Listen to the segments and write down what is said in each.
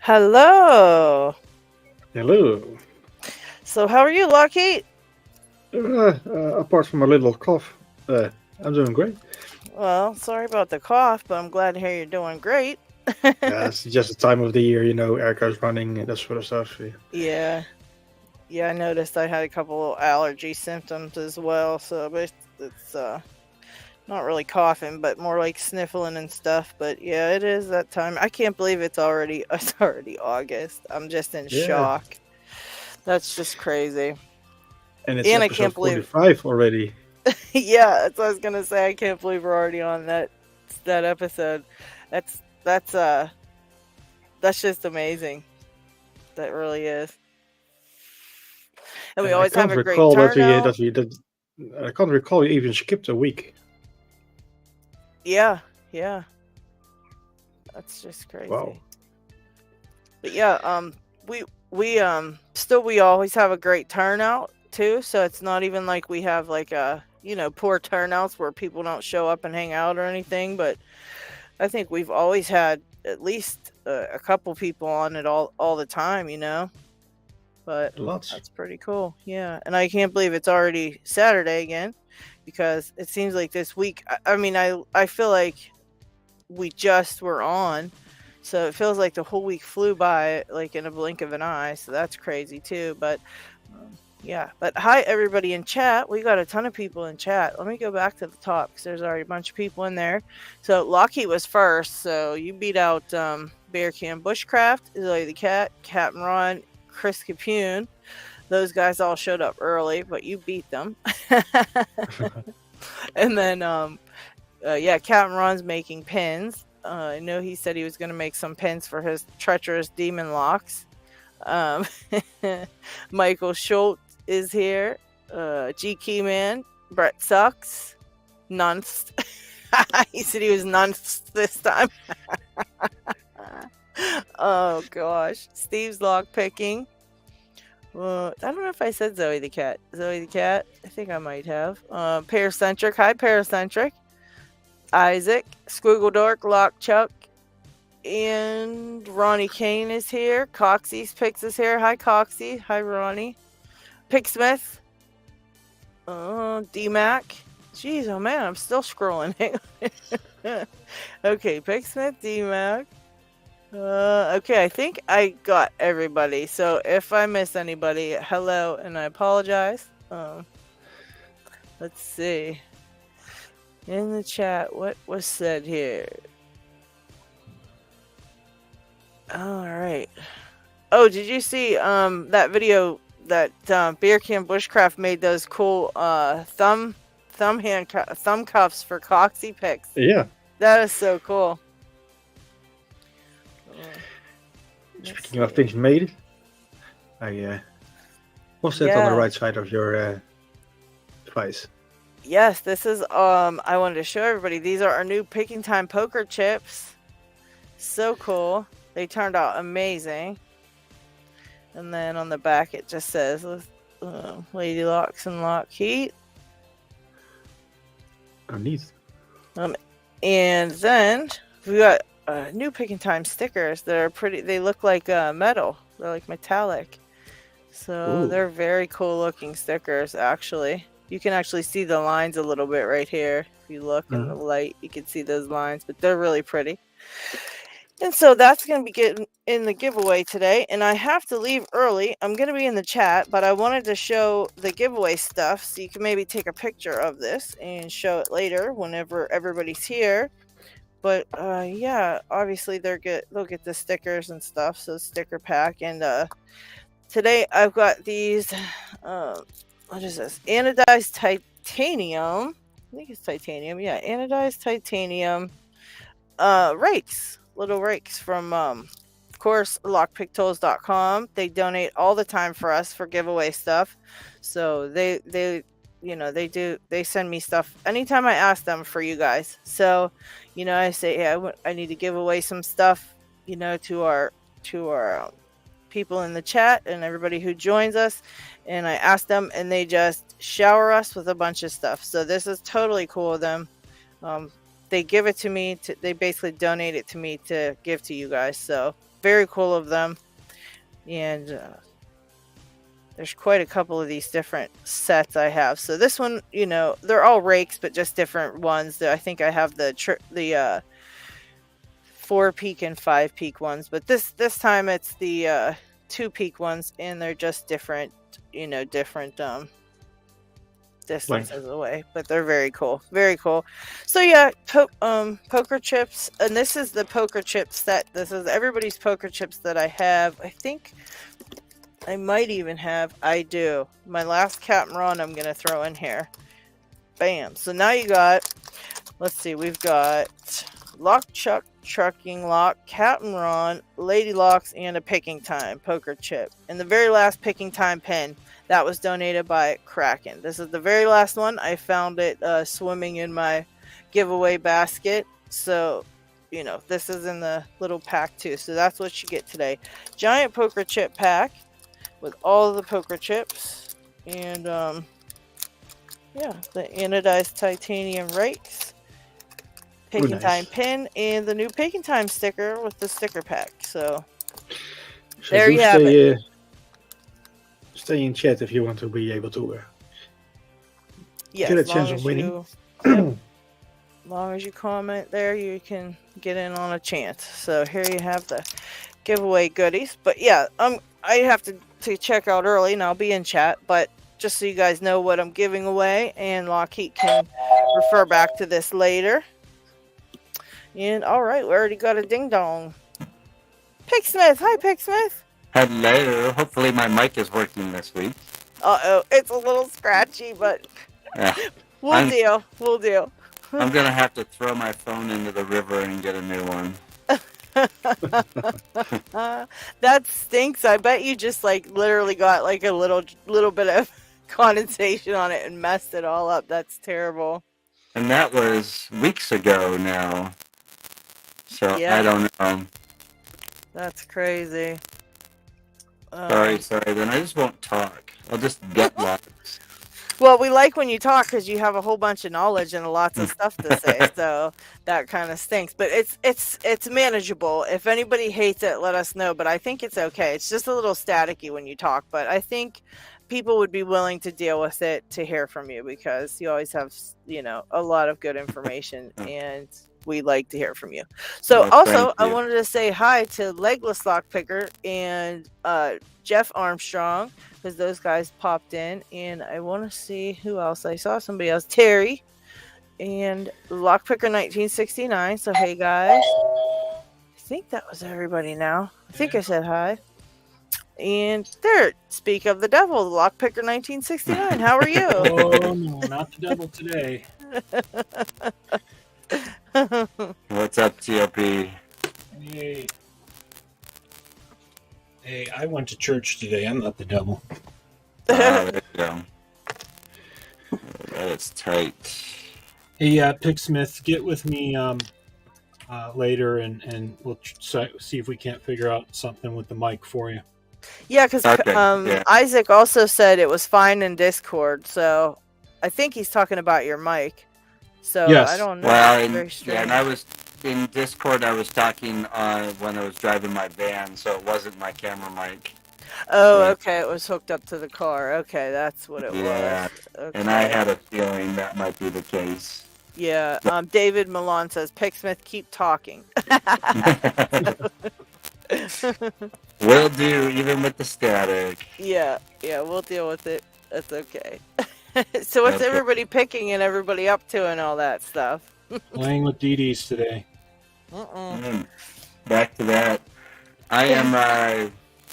Hello. Hello. So, how are you, LockHeat? Apart from a little cough, I'm doing great. Well, sorry about the cough, but I'm glad to hear you're doing great. It's just the time of the year, air goes running and that sort of stuff. So, Yeah. Yeah, I noticed I had a couple allergy symptoms as well, so but it's not really coughing, but more like sniffling and stuff. But yeah, it is that time. I can't believe it's already August. I'm just in yeah, shock. That's just crazy. and it's And I episode can't believe 45 already. yeah, that's what I was gonna say. I can't believe we're already on that episode. That's that's just amazing. That really is. And we And I always have can't a great recall that we turnout. that we that I can't recall we even skipped a week. Yeah, yeah. That's just Wow. crazy. But yeah, we still we always have a great turnout too, so it's not even like we have like poor turnouts where people don't show up and hang out or anything, but I think we've always had at least a couple people on it all the time. But Lots. that's pretty cool. Yeah, and I can't believe it's already Saturday again, because it seems like this week. I mean, I feel like we just were on, so it feels like the whole week flew by like in a blink of an eye. So that's crazy too. But yeah, but hi everybody in chat. We got a ton of people in chat. Let me go back to the top because there's already a bunch of people in there. So Lockheed was first, so you beat out Bear Can Bushcraft, Zoe the Cat, Captain Ron, Chris Capune. Those guys all showed up early, but you beat them. And then yeah, Captain Ron's making pins. I know he said he was going to make some pins for his treacherous demon locks. Um, Michael Schultz is here. G Key Man, Brett Sucks, Nunst. He said he was Nunst this time. Oh gosh, Steve's lock picking. I don't know if I said Zoe the cat. Zoe the cat. I think I might have. Paracentric. Hi, Paracentric. Isaac, Squiggle Dork, Lock Chuck, and Ronnie Kane is here. Coxie's Pix is here. Hi, Coxie. Hi, Ronnie. Picksmith. D-Mac. Jeez, oh man, I'm still scrolling. Okay, Picksmith, D-Mac. Okay, I think I got everybody. So if I miss anybody, hello, and I apologize. Let's see. In the chat, what was said here? All right. Oh, did you see that video that Beer Can Bushcraft made those cool thumb cuffs for Coxie picks? Yeah. That is so cool. Speaking of things made, I was that on the right side of your device. Yes, this is I wanted to show everybody. These are our new Picking Time poker chips. So cool. They turned out amazing. And then on the back it just says Lady Locks and LockHeat. Oh, neat. And then we got new Picking Time stickers that are pretty. They look like metal. They're like metallic. So they're very cool looking stickers, actually. You can actually see the lines a little bit right here. If you look in the light, you can see those lines, but they're really pretty. And so that's going to be getting in the giveaway today. And I have to leave early. I'm going to be in the chat, but I wanted to show the giveaway stuff so you can maybe take a picture of this and show it later whenever everybody's here. But yeah, obviously they'll get the stickers and stuff. So sticker pack. And today I've got these, what is this? Anodized titanium. I think it's titanium. Yeah, anodized titanium rakes. Little rakes from, of course, lockpicktools.com. They donate all the time for us for giveaway stuff. So they send me stuff anytime I ask them for you guys. So, I say, hey, I need to give away some stuff, to our people in the chat and everybody who joins us. And I ask them and they just shower us with a bunch of stuff. So this is totally cool of them. They give it to me. They basically donate it to me to give to you guys. So very cool of them. And there's quite a couple of these different sets I have. So this one, you know, they're all rakes, but just different ones. I think I have the 4-peak and 5-peak ones, but this time it's the 2-peak ones, and they're just different, you know, different distances away, but they're very cool, very cool. So yeah, poker chips, and this is the poker chip set. This is everybody's poker chips that I have. I think I might even have, I do, my last Captain Ron I'm gonna throw in here. Bam. So now you got, let's see, we've got Trucking Lock, Captain Ron, Lady Locks, and a Picking Time poker chip. And the very last Picking Time pin that was donated by Kraken. This is the very last one. I found it swimming in my giveaway basket. So, you know, this is in the little pack too. So that's what you get today. Giant poker chip pack with all of the poker chips. And yeah, the anodized titanium rakes, Picking Time pin, and the new Picking Time sticker with the sticker pack. So there you have it. Stay in chat if you want to be able to get a chance of winning. As long as you comment there, you can get in on a chance. So here you have the giveaway goodies. But yeah, I have to check out early, and I'll be in chat. But just so you guys know what I'm giving away, and LockHeat can refer back to this later. And all right, we already got a ding dong. Picksmith, hi Picksmith. Hello. Hopefully my mic is working this week. Uh-oh, it's a little scratchy, but we'll deal. I'm gonna have to throw my phone into the river and get a new one. That stinks. I bet you just like literally got like a little bit of condensation on it and messed it all up. That's terrible. And that was weeks ago now. So yeah. I don't know. That's crazy. Sorry. Then I just won't talk. I'll just get lost. Well, we like when you talk because you have a whole bunch of knowledge and lots of stuff to say. So that kind of stinks, but it's manageable. If anybody hates it, let us know. But I think it's okay. It's just a little staticky when you talk, but I think people would be willing to deal with it to hear from you because you always have, you know, a lot of good information and we like to hear from you. So also I wanted to say hi to Legless Lockpicker and Jeff Armstrong, because those guys popped in, and I want to see who else. I saw somebody else, Terry and Lockpicker 1969. So hey guys, I think that was everybody now. I think I said hi. And there, speak of the devil, Lockpicker 1969. How are you? Oh no, not the devil today. What's up, TLP? Hey, I went to church today. I'm not the devil. There you go. That is tight. Hey, Picksmith, get with me later, and we'll see if we can't figure out something with the mic for you. Yeah, because Isaac also said it was fine in Discord, so I think he's talking about your mic. So yes. I don't know. Well, and I was in Discord. I was talking when I was driving my van, so it wasn't my camera mic. Oh, okay. It was hooked up to the car. Okay, that's what it was. Okay. And I had a feeling that might be the case. Yeah. David Milan says, "Picksmith, keep talking." Will do, even with the static. Yeah, we'll deal with it. That's okay. So what's everybody picking and everybody up to and all that stuff? Playing with DDs today. Back to that. I am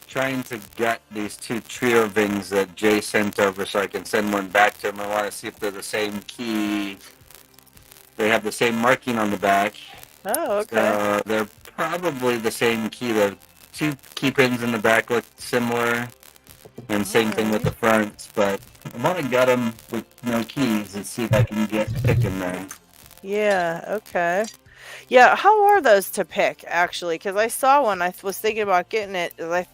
trying to get these 2 trio rings that Jay sent over so I can send one back to him. I want to see if they're the same key. They have the same marking on the back. Oh, okay. So they're probably the same key. The 2 key pins in the back look similar. And same thing with the fronts, but I want to get them with no keys and see if I can get picking there. Yeah, okay. Yeah, how are those to pick, actually? Because I saw one. I was thinking about getting it.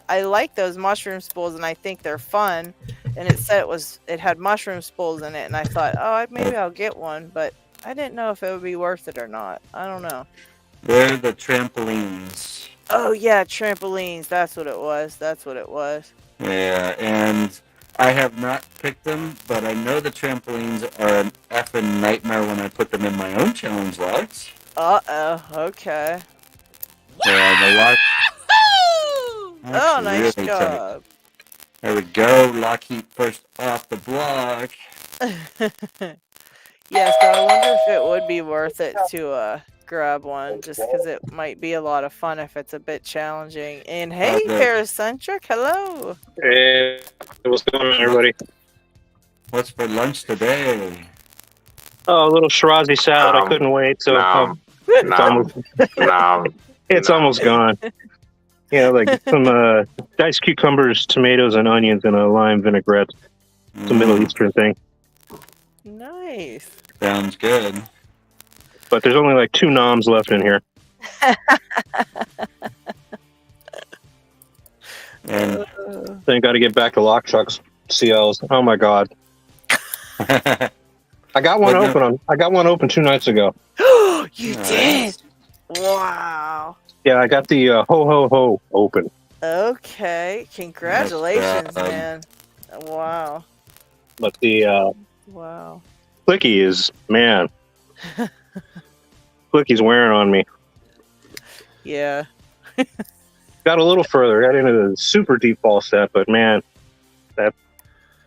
I like those mushroom spools, and I think they're fun. And it said it had mushroom spools in it, and I thought, oh, maybe I'll get one. But I didn't know if it would be worth it or not. I don't know. They're the trampolines. Oh yeah, trampolines. That's what it was. Yeah, and I have not picked them, but I know the trampolines are an effing nightmare when I put them in my own challenge locks. Okay. Yeah, the lock. Oh, nice Really job. There we go. LockHeat first off the block. Yes, but I wonder if it would be worth it to grab one, just because it might be a lot of fun if it's a bit challenging. And hey, Paracentric, hello. Hey, what's going on, everybody? What's for lunch today? Oh, a little Shirazi salad. I couldn't wait, so it's almost gone. Yeah, like some diced cucumbers, tomatoes, and onions, and a lime vinaigrette. It's a Middle Eastern thing. Nice. Sounds good. But there's only like 2 noms left in here. And Then got to get back to lock trucks. CLs. Oh my god. I got one open. I got one open 2 nights ago. You did? Wow. Yeah, I got the ho ho ho open. Okay, congratulations, man. Wow. But the Wow. clicky is, man. Clicky's wearing on me. Yeah. Got a little further. Got into the super deep ball set, but man,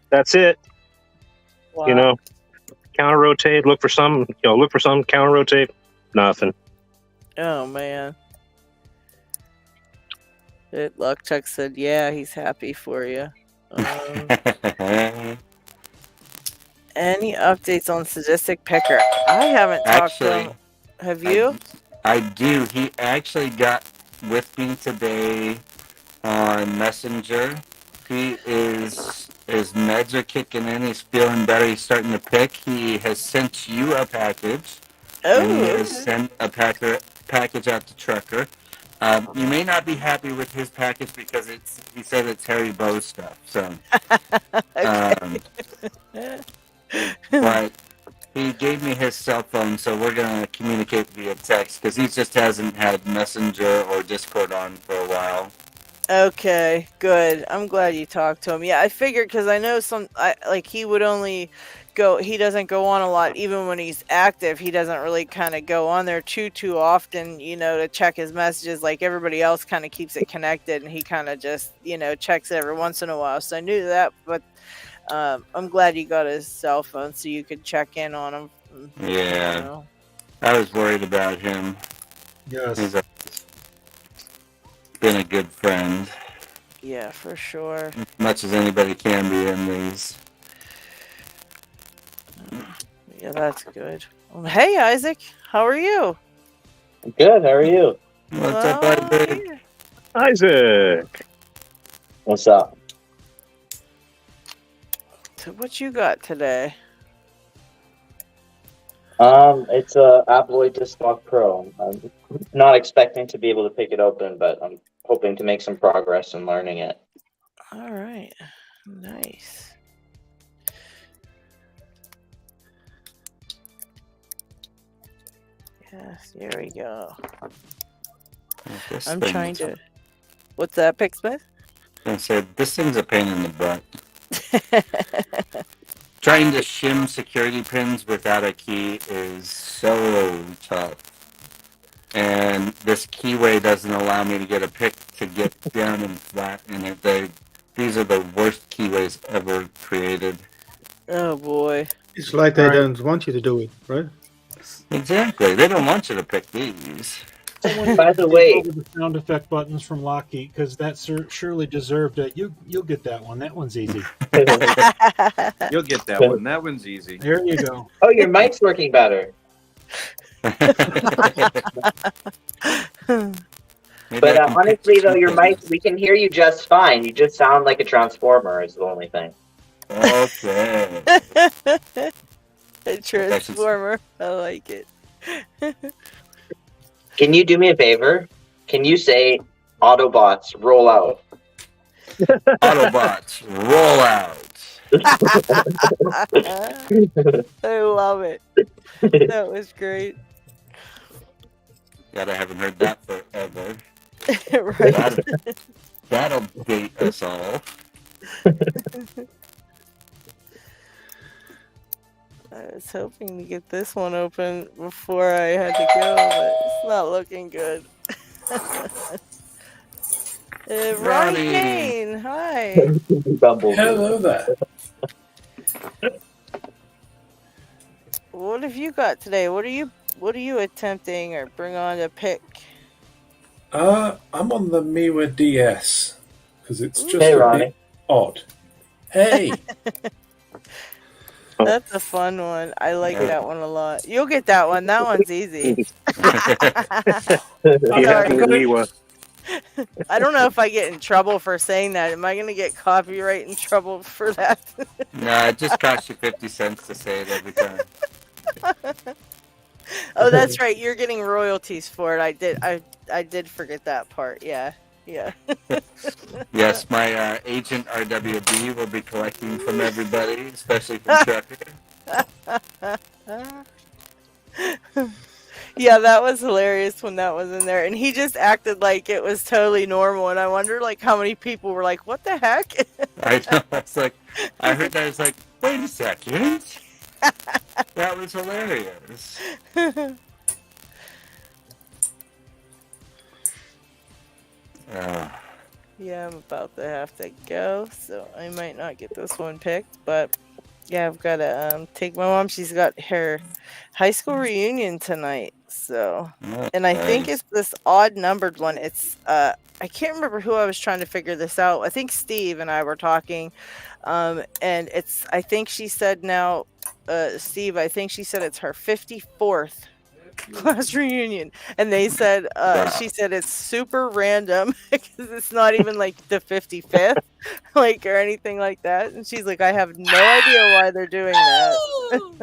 that's it. Wow. You know, counter rotate. Look for some. Counter rotate. Nothing. Oh man. Luck Chuck said, "Yeah, he's happy for you." Any updates on Sadistic Picker? I haven't talked to him. Have you? I do. He actually got with me today on Messenger. His meds are kicking in. He's feeling better. He's starting to pick. He has sent you a package. And he has sent a package out to Trucker. You may not be happy with his package because he said it's Harry Bow stuff. So, but he gave me his cell phone, so we're gonna communicate via text because he just hasn't had Messenger or Discord on for a while. Okay, good. I'm glad you talked to him. Yeah, I figured because I know he would only go. He doesn't go on a lot, even when he's active. He doesn't really kind of go on there too often, to check his messages. Like everybody else, kind of keeps it connected, and he kind of just checks it every once in a while. So I knew that, but I'm glad you got his cell phone so you could check in on him. Yeah, I was worried about him. Yes. He's been a good friend. Yeah, for sure. As much as anybody can be in these. Yeah, that's good. Hey, Isaac, how are you? Good. How are you? What's up, Isaac? Isaac. What's up? So what you got today? It's a Abloy Disclock Pro. I'm not expecting to be able to pick it open, but I'm hoping to make some progress in learning it. All right, nice. Yes, here we go. I'm trying to. What's that, Picksmith? I said this thing's a pain in the butt. Trying to shim security pins without a key is so tough. And this keyway doesn't allow me to get a pick to get down and flat in it. These are the worst keyways ever created. Oh boy. It's like they don't want you to do it, right? Exactly. They don't want you to pick these. By the way, over the sound effect buttons from LockHeat because that surely deserved it. You'll get that one. That one's easy. You'll get that one. That one's easy. There you go. oh, your mic's working better. But honestly, though, your mic, we can hear you just fine. You just sound like a transformer is the only thing. Okay. A transformer. I like it. Can you do me a favor? Can you say, Autobots, roll out? Autobots, roll out. I love it. That was great. God, I haven't heard that forever. Right. That'll date us all. I was hoping to get this one open before I had to go, but it's not looking good. Ronnie Ronnie. Kane, hi. Bumblebee. Hello there. What have you got today? What are you attempting or bring on to pick? I'm on the Miwa DS because it's just Hey, a Ronnie. bit odd. Hey, That's a fun one. I like that one a lot. You'll get that one. That one's easy. You have Sorry. the Miwa. I don't know if I get in trouble for saying that. Am I going to get copyright in trouble for that? No, it just costs you 50 cents to say it every time. Oh, that's right. You're getting royalties for it. I did forget that part. Yeah. Yes, my agent RWB will be collecting from everybody, especially from Trucker. Yeah, that was hilarious when that was in there, and he just acted like it was totally normal. And I wonder, like, how many people were like, "What the heck?" I know. It's like, I heard that. It's like, wait a second. That was hilarious. Yeah, I'm about to have to go, so I might not get this one picked. But yeah, I've got to take my mom. She's got her high school reunion tonight, so and I think it's this odd numbered one. It's I can't remember who I was trying to figure this out. I think Steve and I were talking, and it's I think she said now, Steve. I think she said it's her 54th class reunion, and they said she said it's super random because it's not even like the 55th like or anything like that, and she's like, I have no idea why they're doing that.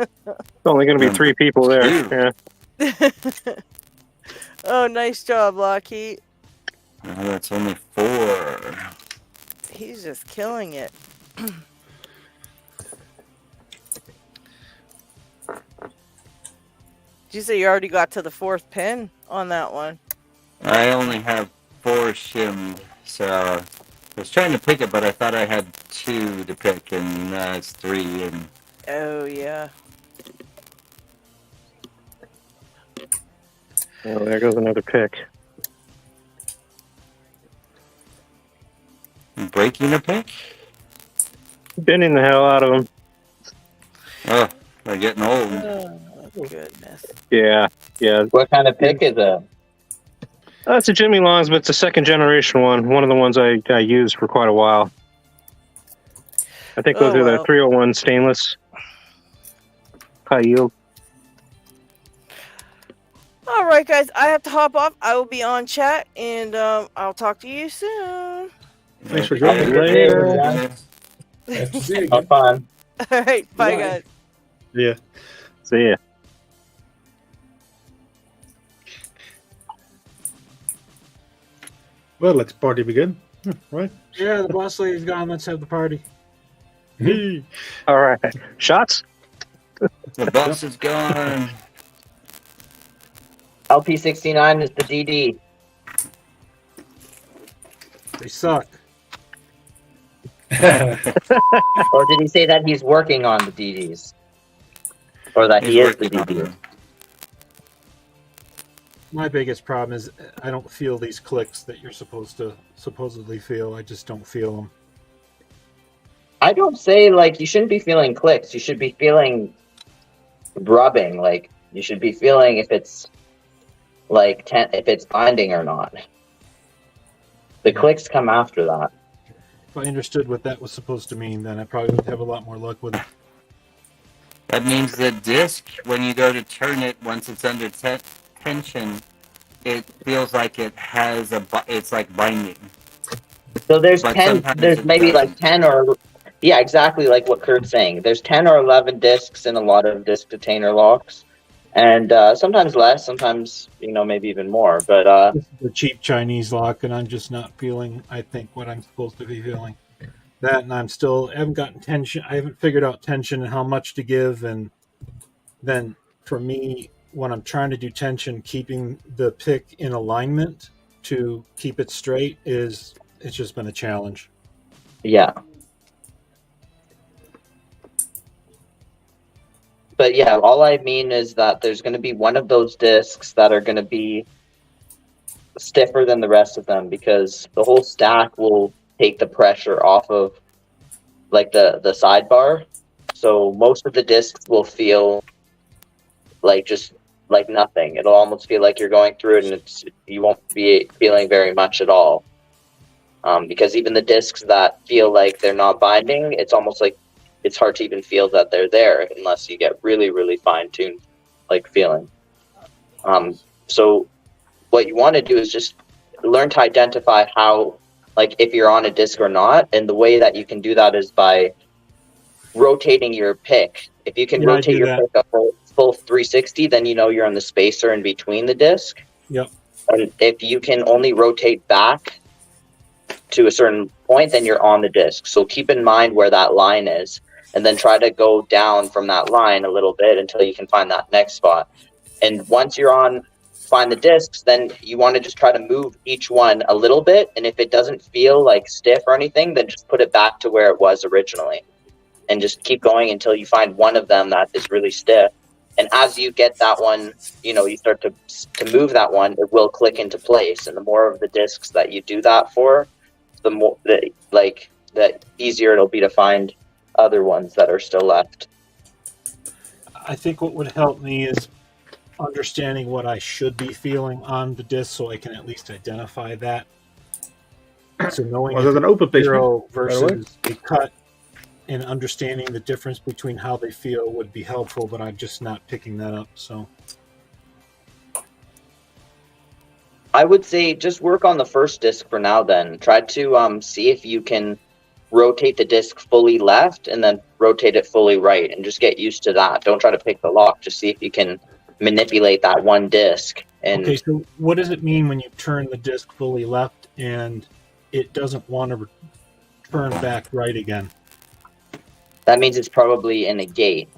It's only going to be 3 people there. Yeah. Oh, nice job, LockHeat. That's only 4. He's just killing it. Did you say you already got to the 4th pin on that one? I only have 4 shimmed, so I was trying to pick it, but I thought I had 2 to pick, and now it's 3. And oh yeah. Oh, there goes another pick. Breaking a pick? Binning the hell out of them. Oh, they're getting old. Oh, goodness. Yeah. What kind of pick is it? It's a Jimmy Long's, but it's a 2nd generation one. One of the ones I used for quite a while. I think those are the 301 stainless. High yield. All right, guys, I have to hop off. I will be on chat, and I'll talk to you soon. Thanks for joining. Later. nice to see you Have again. fun. All right, bye, Bye. guys. Yeah. See ya. Well, let's party begin. Right. Yeah, the boss lady's gone. Let's have the party. Hey. All right. Shots? The boss is gone. LP69 is the DD. They suck. Or did he say that he's working on the DDs? Or that he is the DD? My biggest problem is I don't feel these clicks that you're supposed to supposedly feel. I just don't feel them. I don't say, like, you shouldn't be feeling clicks. You should be feeling rubbing. Like, you should be feeling if it's, like, if it's binding or not. The clicks come after that. If I understood what that was supposed to mean, then I probably would have a lot more luck with it. That means the disc, when you go to turn it, once it's under tension, it feels like it has it's like binding. So there's But 10, sometimes there's it maybe doesn't. like 10 or, yeah, exactly like what Kurt's saying. There's 10 or 11 discs in a lot of disc detainer locks. And sometimes less, sometimes, maybe even more. But This is a cheap Chinese lock, and I'm just not feeling, I think, what I'm supposed to be feeling. That, and I haven't gotten tension. I haven't figured out tension and how much to give. And then for me, when I'm trying to do tension, keeping the pick in alignment to keep it straight it's just been a challenge. Yeah. But yeah, all I mean is that there's going to be one of those discs that are going to be stiffer than the rest of them, because the whole stack will take the pressure off of like the sidebar. So most of the discs will feel like just like nothing. It'll almost feel like you're going through it, and you won't be feeling very much at all. Because even the discs that feel like they're not binding, it's almost like it's hard to even feel that they're there unless you get really, really fine-tuned like feeling. So what you want to do is just learn to identify how, like, if you're on a disc or not. And the way that you can do that is by rotating your pick. If you can rotate your pick a full 360, then you know you're on the spacer in between the disc. Yep. And if you can only rotate back to a certain point, then you're on the disc. So keep in mind where that line is, and then try to go down from that line a little bit until you can find that next spot. And once you're on find the discs, then you want to just try to move each one a little bit, and if it doesn't feel like stiff or anything, then just put it back to where it was originally, and just keep going until you find one of them that is really stiff. And as you get that one, you know, you start to move that one, it will click into place. And the more of the discs that you do that for, the more the easier it'll be to find other ones that are still left. I think what would help me is understanding what I should be feeling on the disc, so I can at least identify that. So knowing was it an open zero versus a cut and understanding the difference between how they feel would be helpful, but I'm just not picking that up. So I would say just work on the first disc for now, then try to see if you can rotate the disc fully left and then rotate it fully right, and just get used to that. Don't try to pick the lock, just see if you can manipulate that one disc. And okay, so what does it mean when you turn the disc fully left and it doesn't want to turn back right again? that means it's probably in a gate.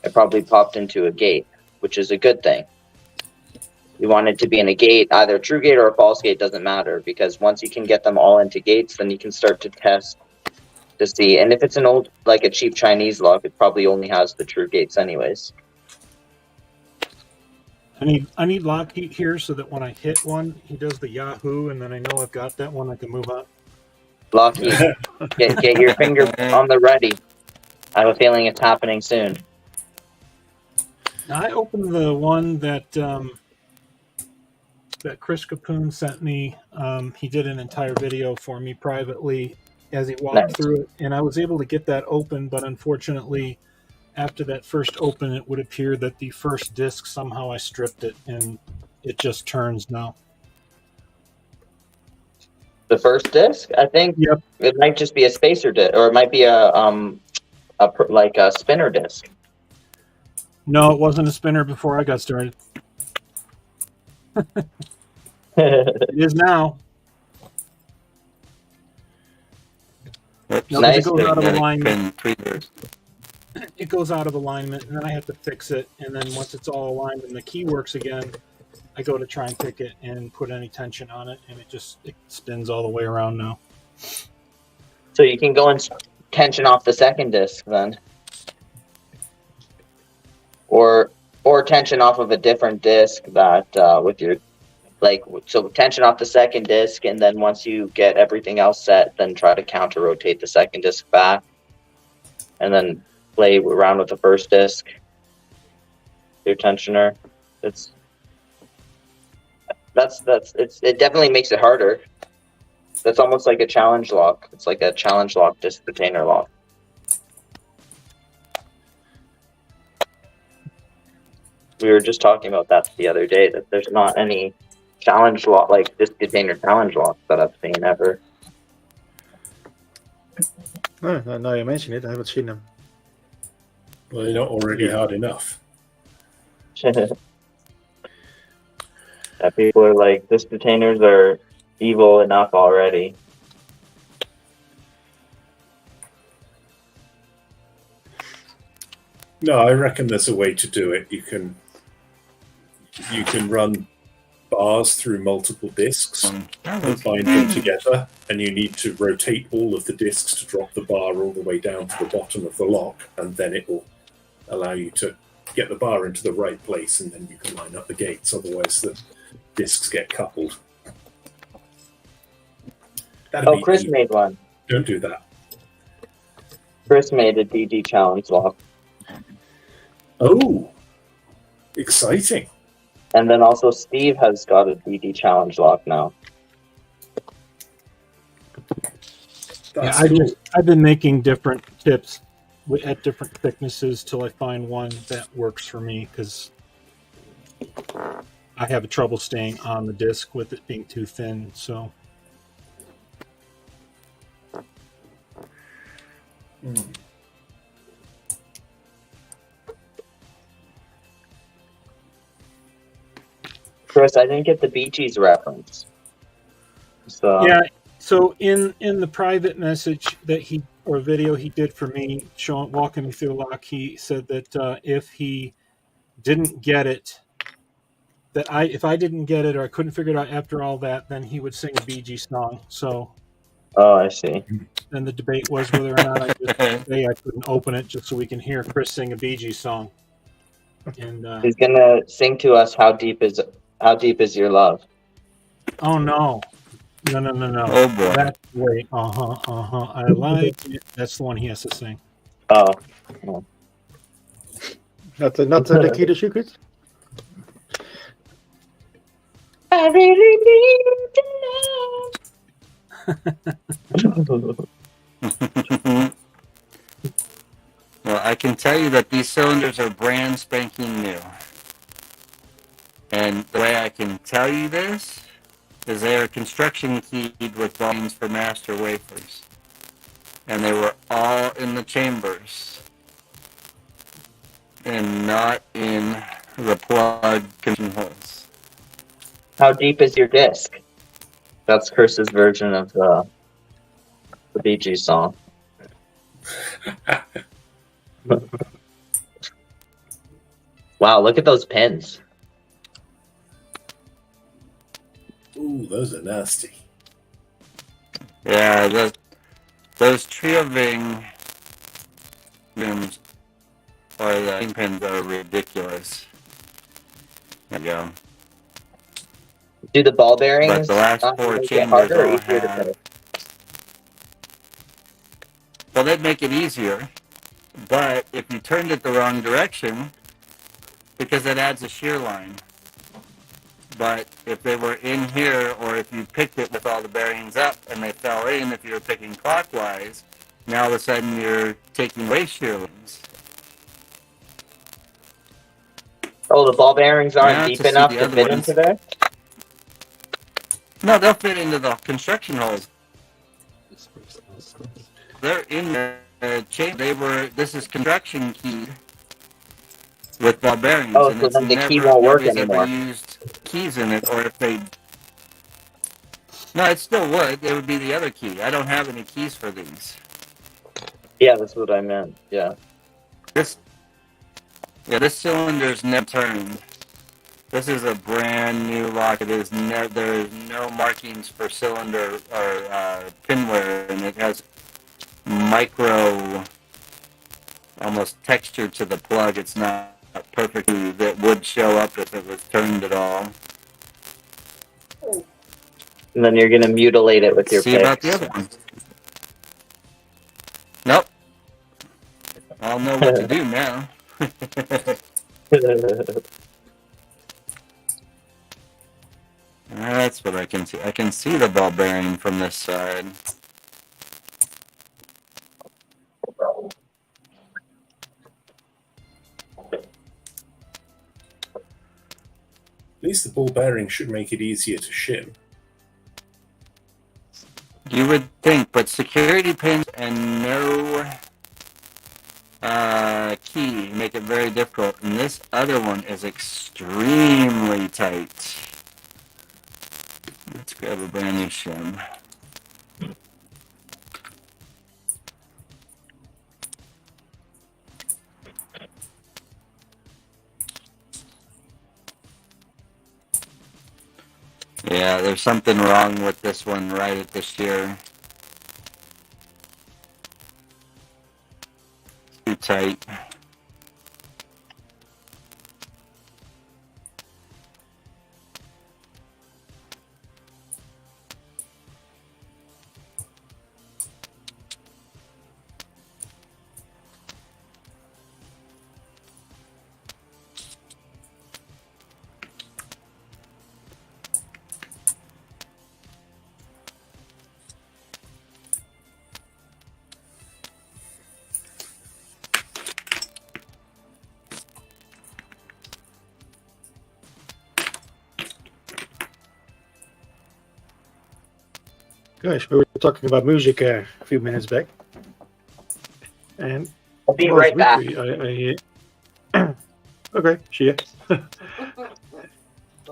It probably popped into a gate, which is a good thing. You want it to be in a gate, either a true gate or a false gate, doesn't matter, because once you can get them all into gates, then you can start to test to see. And if it's an old, like a cheap Chinese lock, it probably only has the true gates anyways. I need LockHeat here so that when I hit one, he does the Yahoo, and then I know I've got that one. I can move on. LockHeat, get your finger on the ready. I have a feeling it's happening soon. Now, I opened the one that that Chris Capoon sent me. He did an entire video for me privately as he walked through it, and I was able to get that open, but unfortunately, after that first open, it would appear that the first disc, somehow I stripped it, and it just turns now. The first disc, I think. Yep. It might just be a spacer disc, or it might be a spinner disc. No, it wasn't a spinner before I got started. It is now. No, Nice. it goes out of alignment. It goes out of alignment, and then I have to fix it. And then once it's all aligned and the key works again, I go to try and pick it and put any tension on it, and it spins all the way around now. So you can go and tension off the second disc then, or tension off of a different disc that with your so tension off the second disc, and then once you get everything else set, then try to counter rotate the second disc back, and then play around with the first disc, your tensioner. It definitely makes it harder. That's almost like a challenge lock. It's like a challenge lock disc retainer lock. We were just talking about that the other day, that there's not any challenge lock, like disc retainer challenge locks that I've seen ever. No, now you mention it, I haven't seen them. Well, they're not already hard enough. That people are like, disc retainers are evil enough already. No, I reckon there's a way to do it. You can run bars through multiple discs Um, and bind them together, and you need to rotate all of the discs to drop the bar all the way down to the bottom of the lock, and then it will allow you to get the bar into the right place, and then you can line up the gates. Otherwise, the discs get coupled. Oh, Chris made one. Don't do that. Chris made a DD challenge lock. Oh, exciting. And then also Steve has got a DD challenge lock now. That's Yeah, cool. I've been making different tips at different thicknesses till I find one that works for me, because I have trouble staying on the disc with it being too thin. So Chris, I didn't get the Bee Gees reference. So yeah. So in the private message that he, or video he did for me, walking me through the lock, he said that if he didn't get it, that if I didn't get it or I couldn't figure it out after all that, then he would sing a Bee Gees song. So oh, I see. then the debate was whether or not I just say I couldn't open it just so we can hear Chris sing a Bee Gees song. And He's gonna sing to us How Deep Is Your Love? oh no. No. Oh boy. That's the way. I like it. That's the one he has to sing. Oh. Not the key to secret. I really need to know. Well, I can tell you that these cylinders are brand spanking new. And the way I can tell you this is they are construction keyed with volumes for master wafers. And they were all in the chambers and not in the plug connection holes. How deep is your disc? That's Chris's version of the Bee Gees song. Wow, look at those pins. Ooh, those are nasty. Yeah, those trio ring rims or the pins are ridiculous. There you go. Do the ball But bearings the last four make it chambers harder or all easier to have. fit? Well, they'd make it easier, but if you turned it the wrong direction, because it adds a shear line. But if they were in here, or if you picked it with all the bearings up and they fell in, if you were picking clockwise, now all of a sudden you're taking away shear lines. Oh, the ball bearings aren't Now deep to see enough the to other fit ones. into there? No, they'll fit into the construction holes. They're in the chamber. This is construction keyed with ball bearings. Oh, and so it's then the key never, won't work nobody's anymore. ever used keys in it, or if they... No, it still would. It would be the other key. I don't have any keys for these. Yeah, that's what I meant. Yeah. This cylinder's never turned. This is a brand new lock. It is there is no markings for cylinder or pin wear, and it has micro, almost texture to the plug. It's not perfectly that would show up if it was turned at all. And then you're gonna mutilate it with your See about the picks. other one. Nope. I'll know what to do now. That's what I can see. I can see the ball bearing from this side. At least the ball bearing should make it easier to shim. You would think, but security pins and no key make it very difficult. And this other one is extremely tight. Let's grab a brand new shim. Yeah, there's something wrong with this one right at the shear. Too tight. Guys, we were talking about music a few minutes back, and I'll be last right back. week okay, see ya.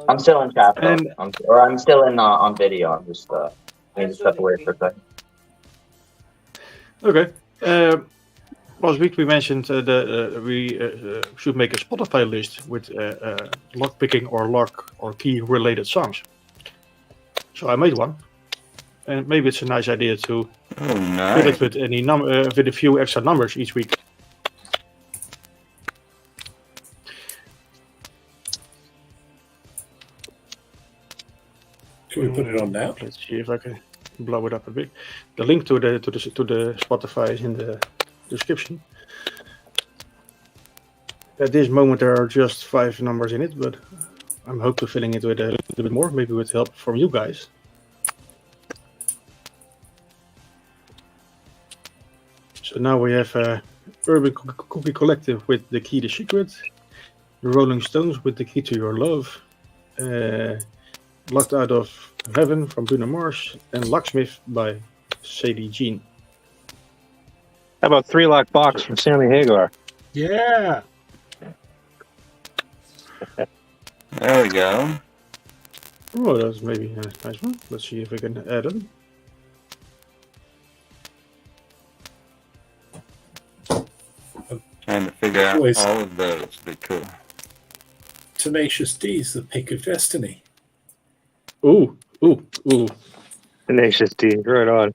I'm still in chat though. And I'm still in on video. I'm just need to step away for a second. okay. Last week we mentioned we should make a Spotify list with lock picking or lock or key related songs. So I made one, and maybe it's a nice idea to fill it with any with a few extra numbers each week. Can we put it on now? Let's see if I can blow it up a bit. The link to the Spotify is in the description. At this moment there are just 5 numbers in it, but I'm hoping to filling it with a little bit more, maybe with help from you guys. So now we have Urban Cookie Collective with The Key to Secret, The Rolling Stones with The Key to Your Love, Locked Out of Heaven from Bruno Mars, and Locksmith by Sadie Jean. How about 3 Lock Box from Sammy Hagar? Yeah. There we go. Oh, that's maybe a nice one. Let's see if we can add them. Trying to figure out Always. all of those. Be cool. Tenacious D's the pick of destiny. Ooh. Tenacious D, right on.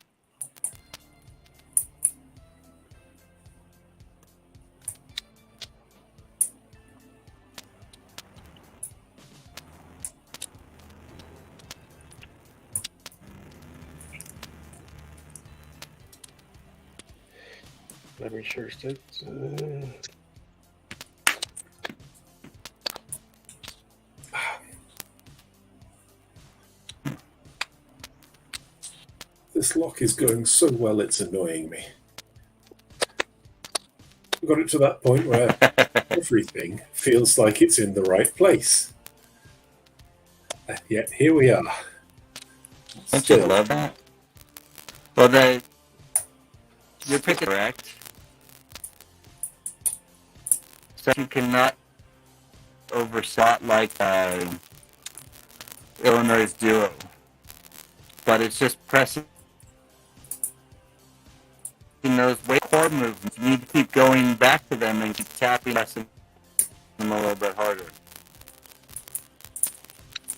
Let me search that. This lock is going so well it's annoying me. We got it to that point where everything feels like it's in the right place. And yet here we are. Don't you love that? Well, you're picking correct. So you cannot overshot like Illinois Duo. But it's just pressing those way core movements. You need to keep going back to them and keep tapping them a little bit harder.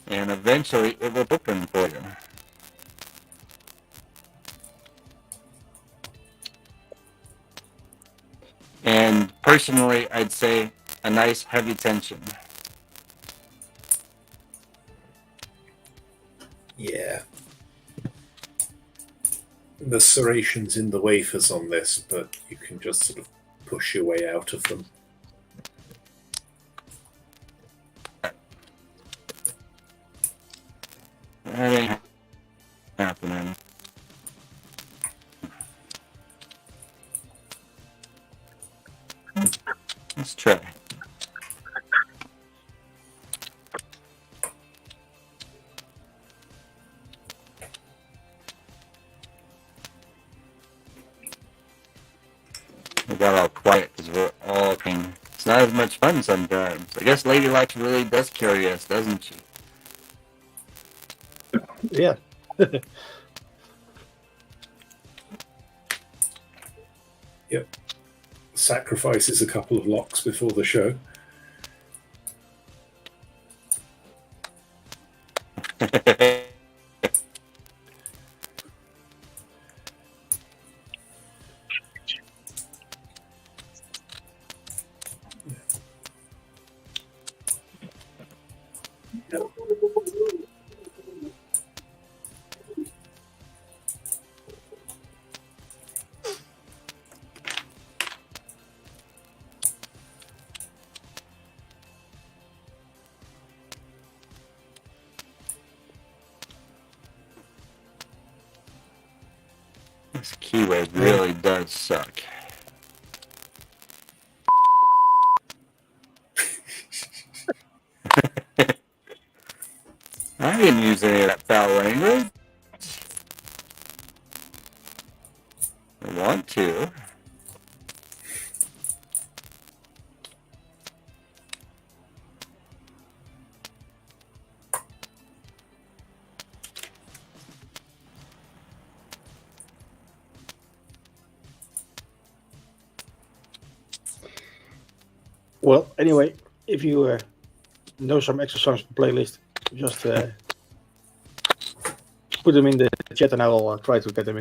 And eventually it will open for you. And personally, I'd say a nice heavy tension. Yeah. The serrations in the wafers on this, but you can just sort of push your way out of them. That ain't happening. Let's try. We got all quiet because we're all paying. It's not as much fun sometimes. I guess Lady Locks really does carry us, doesn't she? Yeah. Yep. Sacrifices a couple of locks before the show. This keyword really does suck. I didn't use any of that foul language. I want to. Well, anyway, if you know some extra songs from the playlist, just put them in the chat, and I will try to get them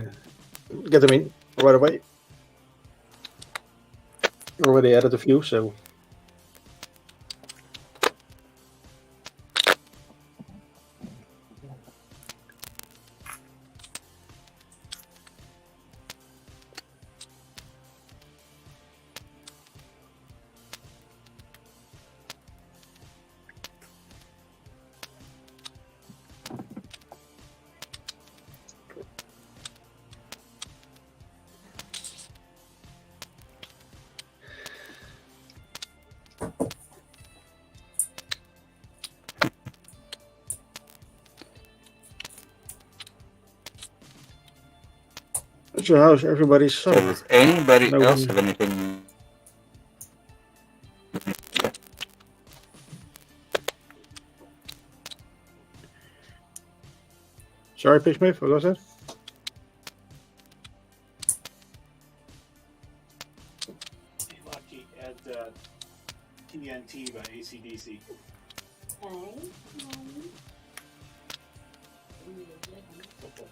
in right away. Already added a few, so. So how's everybody's So summer? does anybody No else one- have anything? Sorry, Pixsmith, what was that? LockHeat had TNT by AC/DC.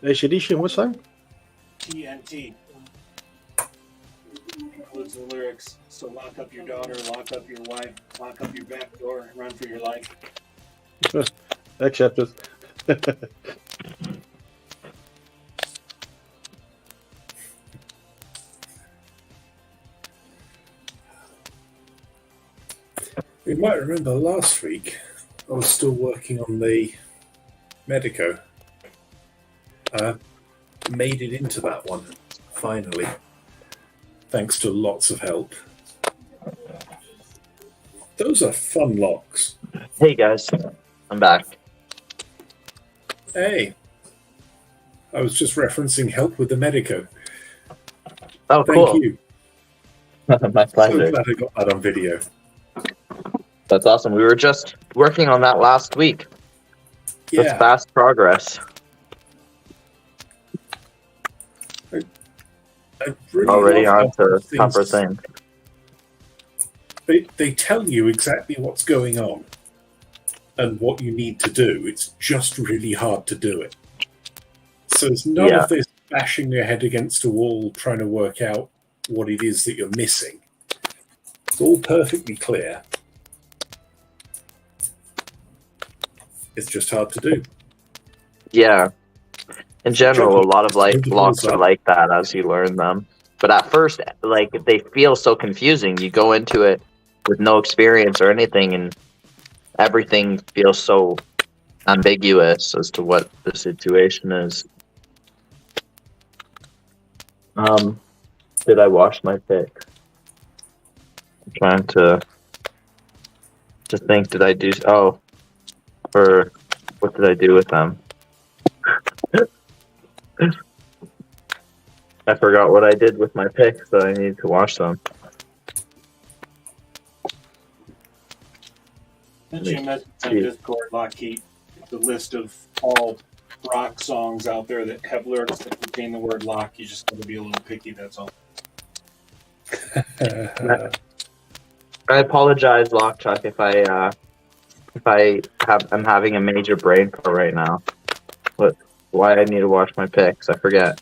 ACDC, what song? TNT. Includes the lyrics, so lock up your daughter, lock up your wife, lock up your back door, and run for your life. Accepted. You might remember last week I was still working on the Medico. Made it into that one, finally. Thanks to lots of help. Those are fun locks. Hey guys, I'm back. Hey. I was just referencing help with the Medico. Oh, Thank cool. you. My So pleasure. glad I got that on video. That's awesome. We were just working on that last week. That's Yeah. fast progress. I really Already love on how to things- tougher things. They tell you exactly what's going on and what you need to do. It's just really hard to do it. So it's none Yeah. of this bashing your head against a wall trying to work out what it is that you're missing. It's all perfectly clear. It's just hard to do. Yeah. In general, a lot of Just hold the locks rules are up. like that as you learn them. But at first, like, they feel so confusing. You go into it with no experience or anything, and everything feels so ambiguous as to what the situation is. Did I wash my pick? I'm trying to think. Did I do? Oh, or what did I do with them? I forgot what I did with my picks, so I need to wash them. Sent you a message on Discord, LockHeat. It's a list of all rock songs out there that have lyrics that contain the word lock. You just got to be a little picky, that's all. I apologize, Lockchuck, if I I'm having a major brain fart right now. Why I need to watch my picks? I forget.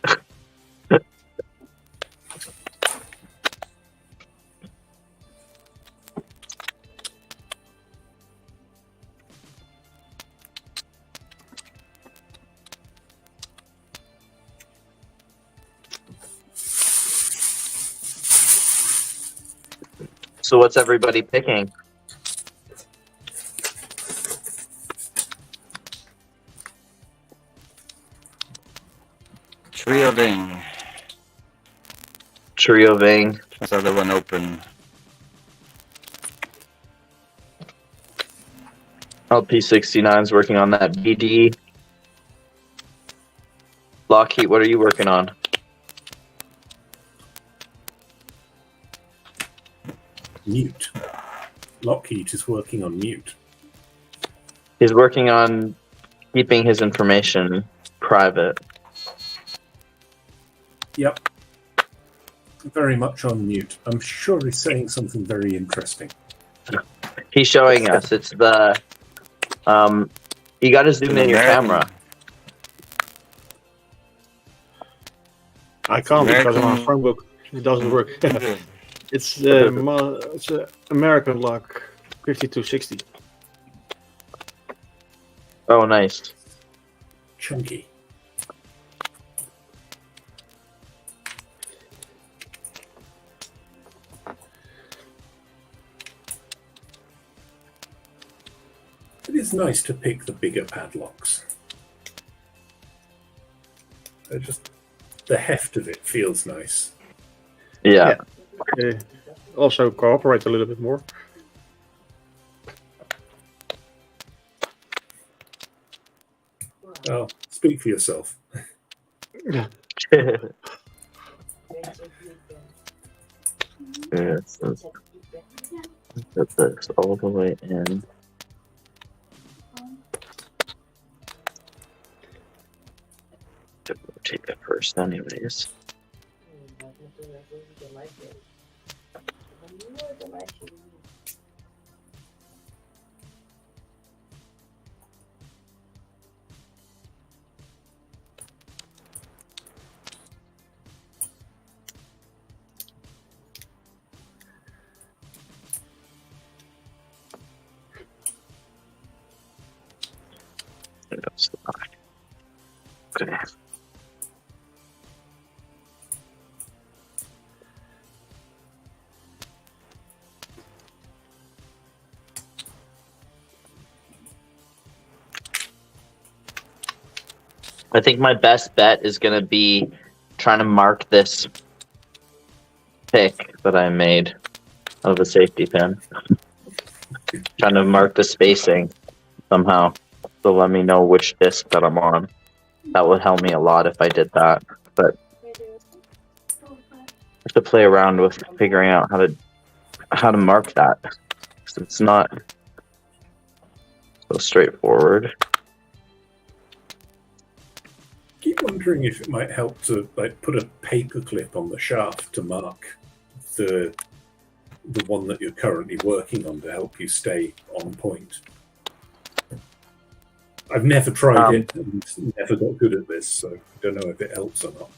So what's everybody picking? Trio Ving. Trio Ving. That's the other one open. LP69's working on that BD. LockHeat, what are you working on? Mute. LockHeat is working on mute. He's working on keeping his information private. Yep. Very much on mute. I'm sure he's saying something very interesting. He's showing us. It's the you got to zoom in your camera. I can't because I'm on a Chromebook. It doesn't work. It's American lock 5260. Oh, nice. Chunky. It is nice to pick the bigger padlocks. The heft of it feels nice. Yeah. Also cooperate a little bit more. Well, speak for yourself. Yes, put this all the way in. Rotate it first, anyways. That's the line. Okay. I think my best bet is going to be trying to mark this pick that I made of a safety pin. Trying to mark the spacing somehow. So let me know which disc that I'm on. That would help me a lot if I did that. But I have to play around with figuring out how to mark that. So it's not so straightforward. Keep wondering if it might help to put a paper clip on the shaft to mark the one that you're currently working on to help you stay on point. I've never tried it and never got good at this, so I don't know if it helps or not.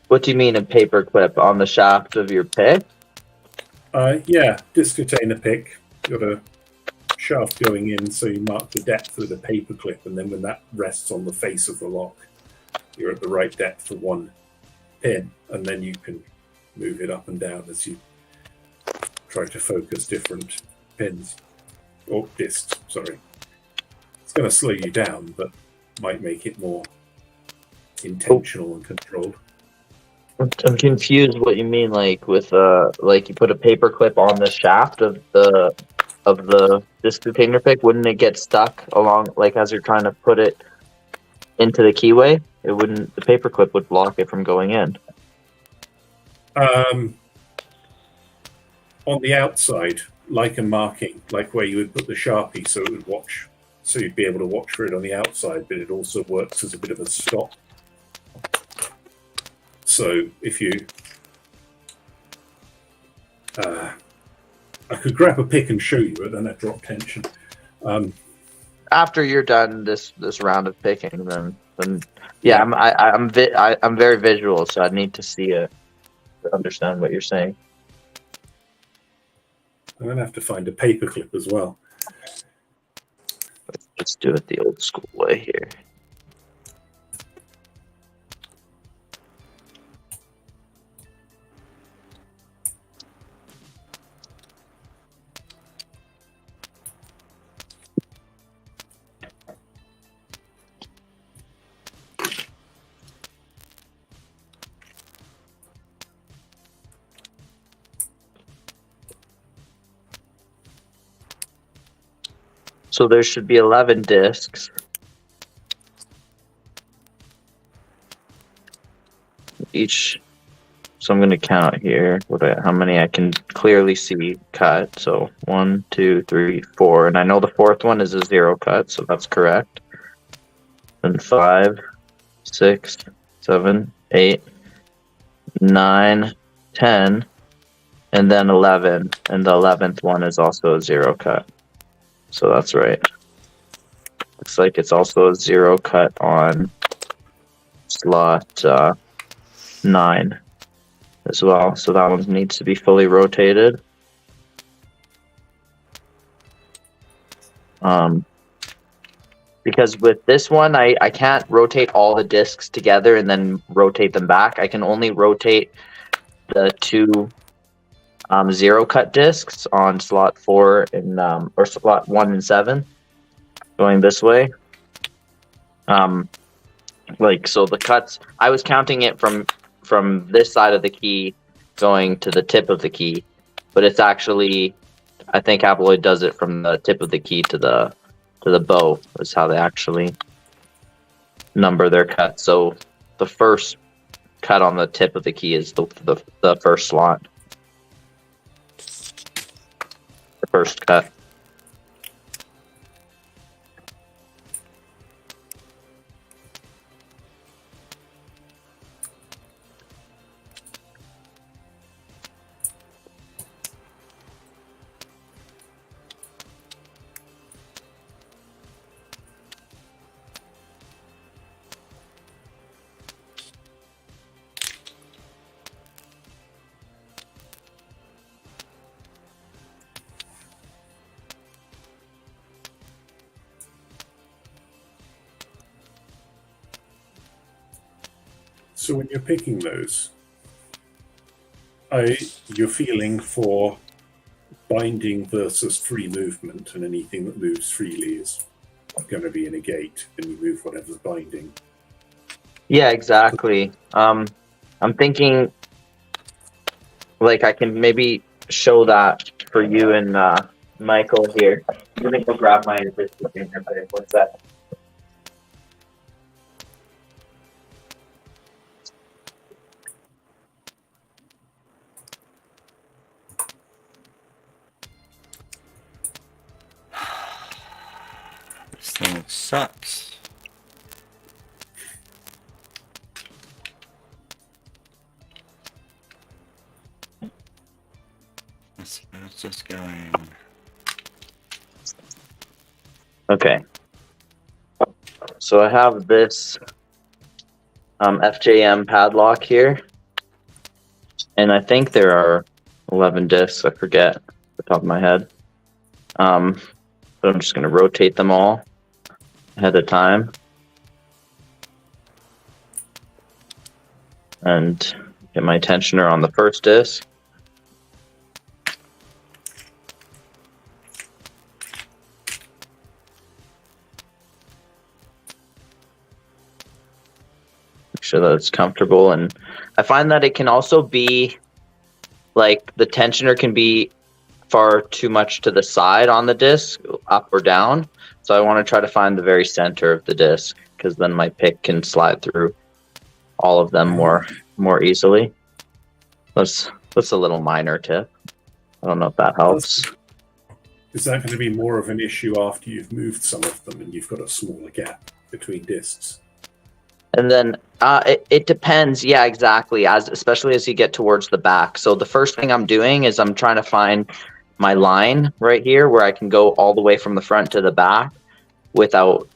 What do you mean a paper clip on the shaft of your pick? Yeah, disc container pick. Got a shaft going in, so you mark the depth with a paper clip, and then when that rests on the face of the lock, you're at the right depth for one pin, and then you can move it up and down as you try to focus different pins or discs. Sorry, it's going to slow you down, but might make it more intentional and controlled. I'm confused what you mean, like with like you put a paper clip on the shaft of the disc container pick. Wouldn't it get stuck along, like as you're trying to put it into the keyway? It wouldn't. The paper clip would block it from going in. On the outside, like a marking, like where you would put the Sharpie, so it would watch, so you'd be able to watch for it on the outside, but it also works as a bit of a stop. So if you, I could grab a pick and show you it, then I'd drop tension. After you're done this round of picking, then yeah, I'm very visual, so I need to see it to understand what you're saying. I'm gonna have to find a paperclip as well. Let's do it the old school way here. So there should be 11 discs. Each, so I'm going to count here how many I can clearly see cut. So 1, 2, 3, 4, and I know the fourth one is a 0 cut, so that's correct. And 5, 6, 7, 8, 9, 10, and then 11, and the 11th one is also a 0 cut. So that's right. Looks like it's also a 0 cut on slot 9 as well. So that one needs to be fully rotated. Because with this one, I can't rotate all the discs together and then rotate them back. I can only rotate the 2 0 cut discs on slot 4 and or slot 1 and 7 going this way. Like, so the cuts, I was counting it from this side of the key going to the tip of the key, but it's actually, I think Apple does it from the tip of the key to the bow is how they actually number their cuts. So the first cut on the tip of the key is the first slot. The first cut. So when you're picking those, you're feeling for binding versus free movement, and anything that moves freely is going to be a negate, and you move whatever's binding. Yeah, exactly. I'm thinking, like, I can maybe show that for you and Michael here. Let me go grab my finger. What's that? This thing sucks. Let's just going. Okay. So I have this FJM padlock here, and I think there are 11 discs. I forget off the top of my head. But I'm just going to rotate them all ahead of time. And get my tensioner on the first disc. Make sure that it's comfortable. And I find that it can also be, like, the tensioner can be far too much to the side on the disc, up or down. So I want to try to find the very center of the disc, because then my pick can slide through all of them more easily. That's a little minor tip. I don't know if that helps. Is that going to be more of an issue after you've moved some of them and you've got a smaller gap between discs? And then it depends. Yeah, exactly. Especially as you get towards the back. So the first thing I'm doing is I'm trying to find my line right here where I can go all the way from the front to the back without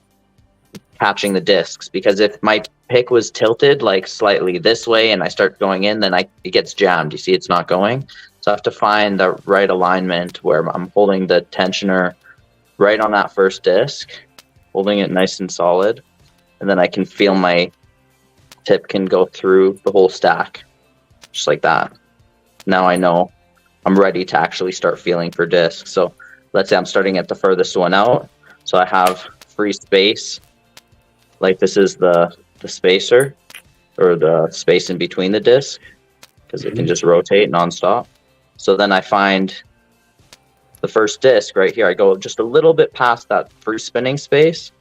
catching the discs. Because if my pick was tilted like slightly this way and I start going in, then it gets jammed. You see it's not going. So I have to find the right alignment where I'm holding the tensioner right on that first disc, holding it nice and solid, and then I can feel my tip can go through the whole stack, just like that. Now I know I'm ready to actually start feeling for discs. So let's say I'm starting at the furthest one out. So I have free space, like this is the spacer, or the space in between the disc, because it can just rotate nonstop. So then I find the first disc right here. I go just a little bit past that free spinning space,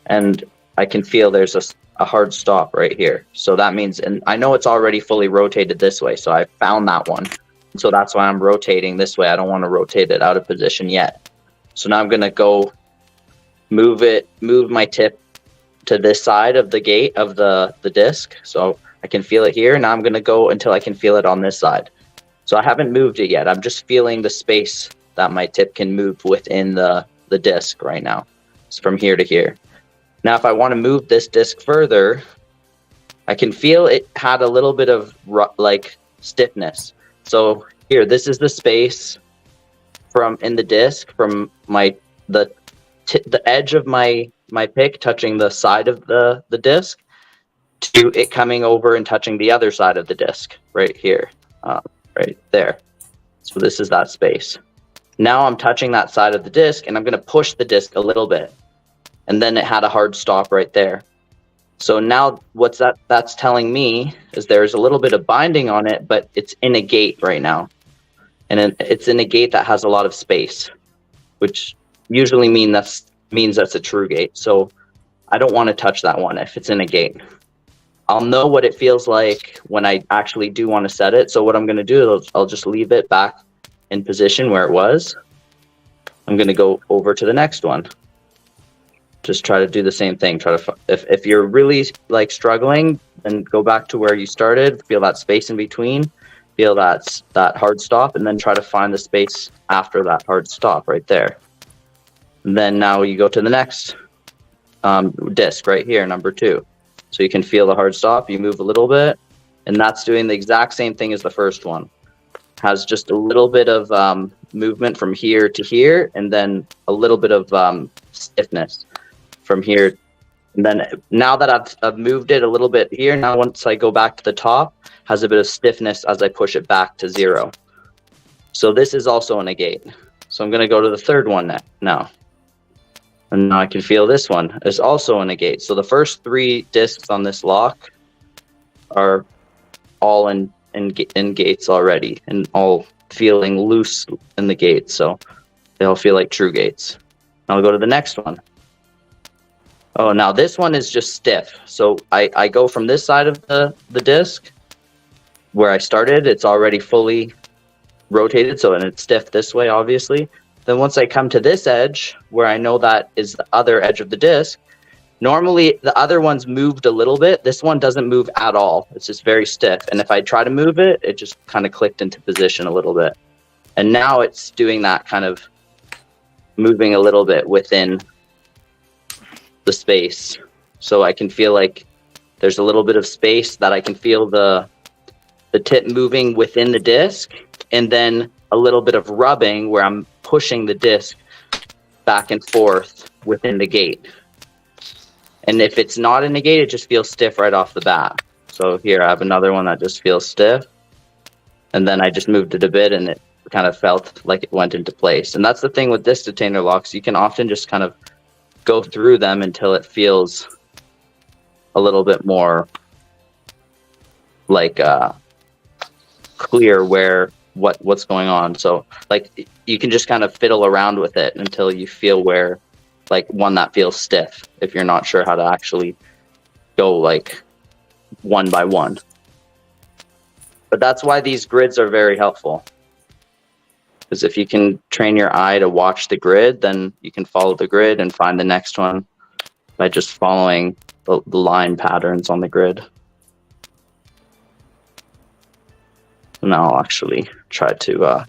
and I can feel there's a hard stop right here. So that means, and I know it's already fully rotated this way, so I found that one. So that's why I'm rotating this way. I don't want to rotate it out of position yet. So now I'm going to go move my tip to this side of the gate of the disc. So I can feel it here. Now I'm going to go until I can feel it on this side. So I haven't moved it yet. I'm just feeling the space that my tip can move within the disc right now. It's from here to here. Now, if I want to move this disc further, I can feel it had a little bit of like stiffness. So here, this is the space from in the disc from the edge of my pick touching the side of the disc to it coming over and touching the other side of the disc right here, right there. So this is that space. Now I'm touching that side of the disc and I'm going to push the disc a little bit. And then it had a hard stop right there. So now what's that's telling me is there's a little bit of binding on it, but it's in a gate right now. And it's in a gate that has a lot of space, which usually means that's a true gate. So I don't want to touch that one if it's in a gate. I'll know what it feels like when I actually do want to set it. So what I'm going to do is I'll just leave it back in position where it was. I'm going to go over to the next one. Just try to do the same thing. Try to, if you're really like struggling, then go back to where you started. Feel that space in between. Feel that hard stop, and then try to find the space after that hard stop right there. And then now you go to the next disc right here, number 2. So you can feel the hard stop. You move a little bit, and that's doing the exact same thing as the first one. Has just a little bit of movement from here to here, and then a little bit of stiffness from here. And then now that I've moved it a little bit here, now once I go back to the top, has a bit of stiffness as I push it back to 0. So this is also in a gate. So I'm going to go to the third one now. And now I can feel this one is also in a gate. So the first 3 discs on this lock are all in gates already, and all feeling loose in the gate. So they all feel like true gates. Now I'll go to the next one. Oh, now this one is just stiff. So I go from this side of the disc where I started. It's already fully rotated, and it's stiff this way, obviously. Then once I come to this edge where I know that is the other edge of the disc, normally the other one's moved a little bit. This one doesn't move at all. It's just very stiff. And if I try to move it, it just kind of clicked into position a little bit. And now it's doing that kind of moving a little bit within the space. So I can feel like there's a little bit of space that I can feel the tip moving within the disc, and then a little bit of rubbing where I'm pushing the disc back and forth within the gate. And if it's not in the gate, it just feels stiff right off the bat. So here I have another one that just feels stiff. And then I just moved it a bit and it kind of felt like it went into place. And that's the thing with disc detainer locks. You can often just kind of go through them until it feels a little bit more like clear what's going on. So like you can just kind of fiddle around with it until you feel where, like, one that feels stiff, if you're not sure how to actually go like one by one. But that's why these grids are very helpful, because if you can train your eye to watch the grid, then you can follow the grid and find the next one by just following the line patterns on the grid. Now I'll actually try to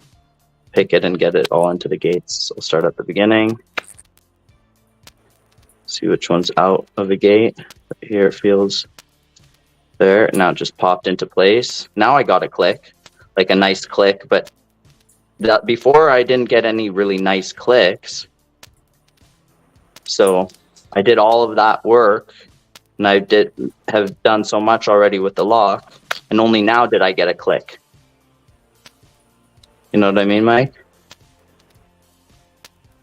pick it and get it all into the gates. I'll start at the beginning. See which one's out of the gate. Here it feels there. Now it just popped into place. Now I got a click, like a nice click, but before I didn't get any really nice clicks. So I did all of that work, and I have done so much already with the lock, and only now did I get a click. You know what I mean, Mike?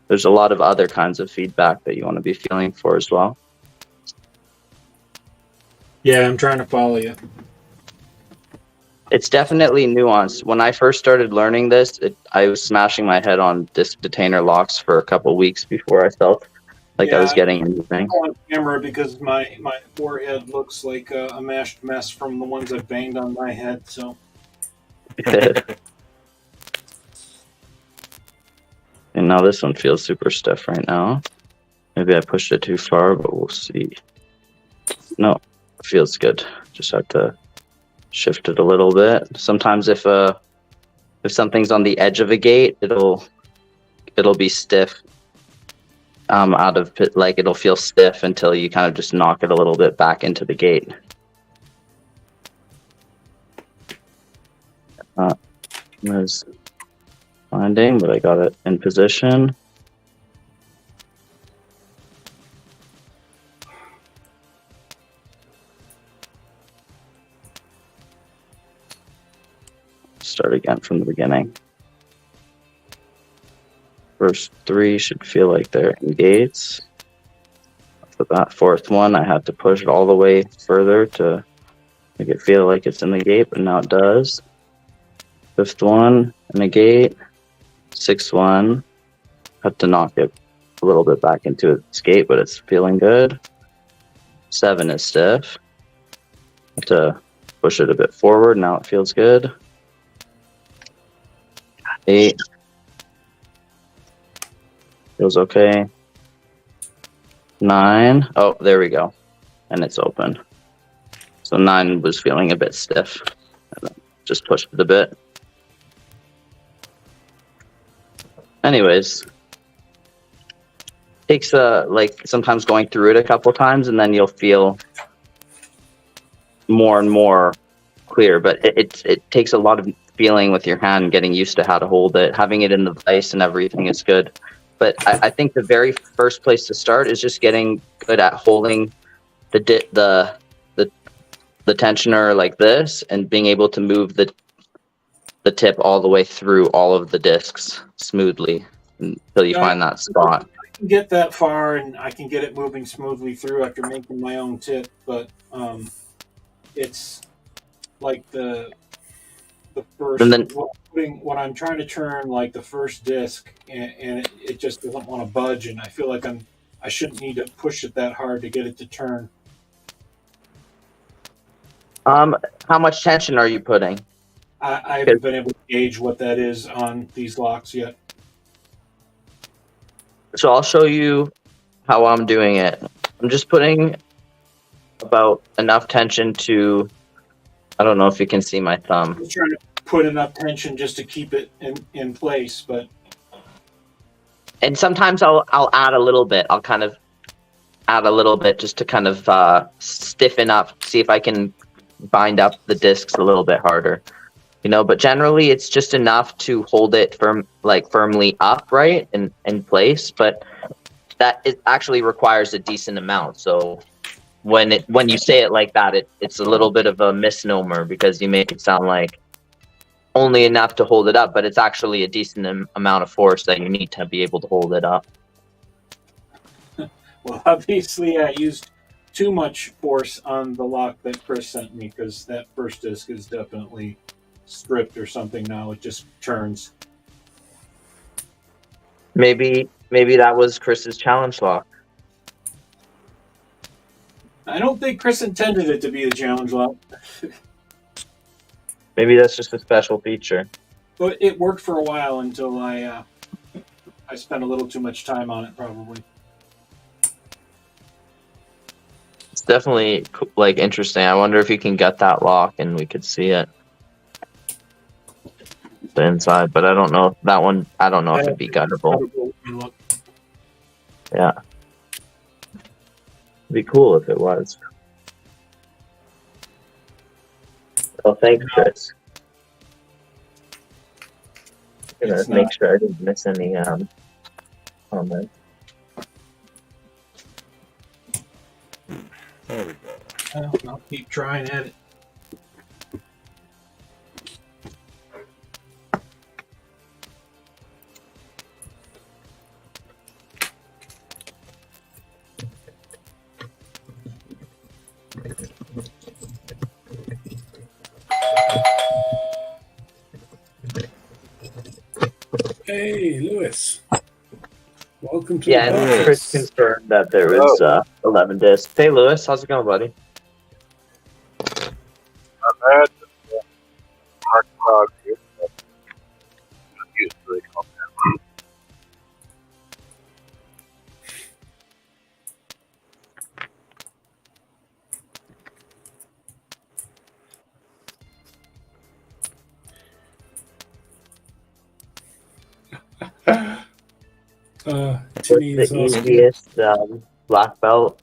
There's a lot of other kinds of feedback that you want to be feeling for as well. Yeah, I'm trying to follow you. It's definitely nuanced. When I first started learning this, I was smashing my head on disc detainer locks for a couple weeks before I felt like I was getting anything. On camera because my forehead looks like a mashed mess from the ones I banged on my head. So. And now this one feels super stiff right now. Maybe I pushed it too far, but we'll see. No, it feels good. Just have to shift it a little bit. Sometimes if something's on the edge of a gate, it'll be stiff. Out of it, like it'll feel stiff until you kind of just knock it a little bit back into the gate. Was finding, but I got it in position. Start again from the beginning. First three should feel like they're in gates. For that fourth one, I had to push it all the way further to make it feel like it's in the gate, but now it does. Fifth one in the gate. Sixth one, had to knock it a little bit back into its gate, but it's feeling good. 7 is stiff. Had to push it a bit forward. Now it feels good. 8 feels okay. 9, oh, there we go, and it's open. So 9 was feeling a bit stiff. Just pushed it a bit. Anyways, takes like sometimes going through it a couple times, and then you'll feel more and more clear. But it takes a lot of feeling with your hand, getting used to how to hold it, having it in the vise and everything is good. But I think the very first place to start is just getting good at holding the tensioner like this, and being able to move the tip all the way through all of the discs smoothly until you find that spot. I can get that far, and I can get it moving smoothly through after making my own tip, but it's like the first, and then when I'm trying to turn like the first disc, and it just doesn't want to budge, and I feel like I shouldn't need to push it that hard to get it to turn. How much tension are you putting? I haven't been able to gauge what that is on these locks yet. So I'll show you how I'm doing it. I'm just putting about enough tension to, I don't know if you can see my thumb. I'm trying to put enough tension just to keep it in place, but. And sometimes I'll add a little bit. I'll kind of add a little bit just to kind of stiffen up, see if I can bind up the discs a little bit harder. You know, but generally it's just enough to hold it firmly upright and in place. But that it actually requires a decent amount. So when you say it like that, it's a little bit of a misnomer, because you make it sound like only enough to hold it up, but it's actually a decent amount of force that you need to be able to hold it up. Well, obviously I used too much force on the lock that Chris sent me, because that first disc is definitely stripped or something. Now it just turns. Maybe that was Chris's challenge lock. I don't think Chris intended it to be a challenge lock. Maybe that's just a special feature. But it worked for a while until I spent a little too much time on it, probably. It's definitely like interesting. I wonder if you can get that lock and we could see it. the inside, but I don't know if that one. I don't know if it'd be guttable. Look, Yeah, it'd be cool if it was. Oh, thanks, Chris. I'm gonna make sure I didn't miss any comments. There we go. I'll keep trying at it. Hey, Lewis. Welcome to Yeah, the and Lewis. Chris confirmed that there was 11 discs. Hey, Lewis, how's it going, buddy? What's Timmy is the asking. easiest black belt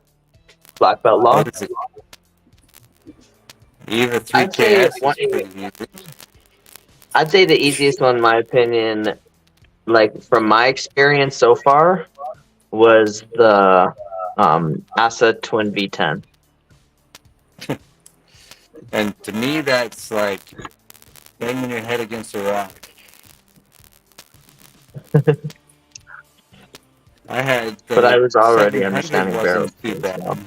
What lock? is it? Either I'd say 3KS one- is pretty easy. I'd say the easiest one, in my opinion, like from my experience so far, was the ASA Twin V10. And to me, that's like banging your head against a rock. I had the But I was already 700 understanding wasn't barrel too speed, so. bad.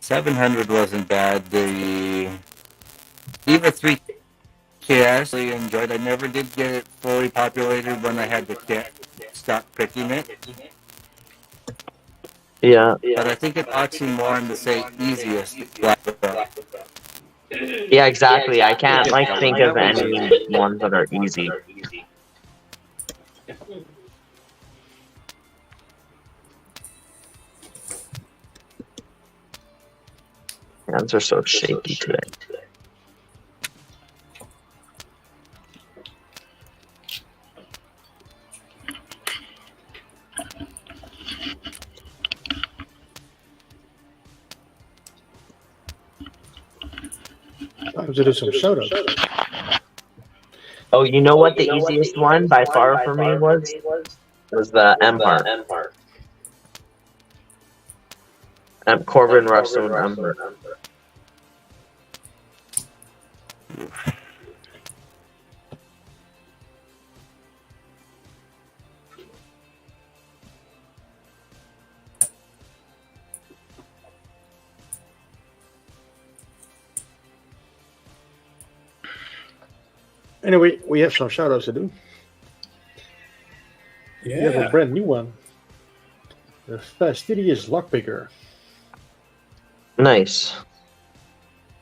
700 wasn't bad. The EVA 3KS I really enjoyed. I never did get it fully populated when I had to stop picking it. Yeah. But I think it's oxymoron to say easiest black belt. Yeah, exactly. I can't think of any ones that are easy. Hands are so shaky today. Time to do some shoutouts. Oh, you know what the easiest one by far for me was? Was the M part. Corbin Russell M part. Anyway, we have some shoutouts to do. We have a Yeah. brand new one. The fastidious lockpicker. Nice.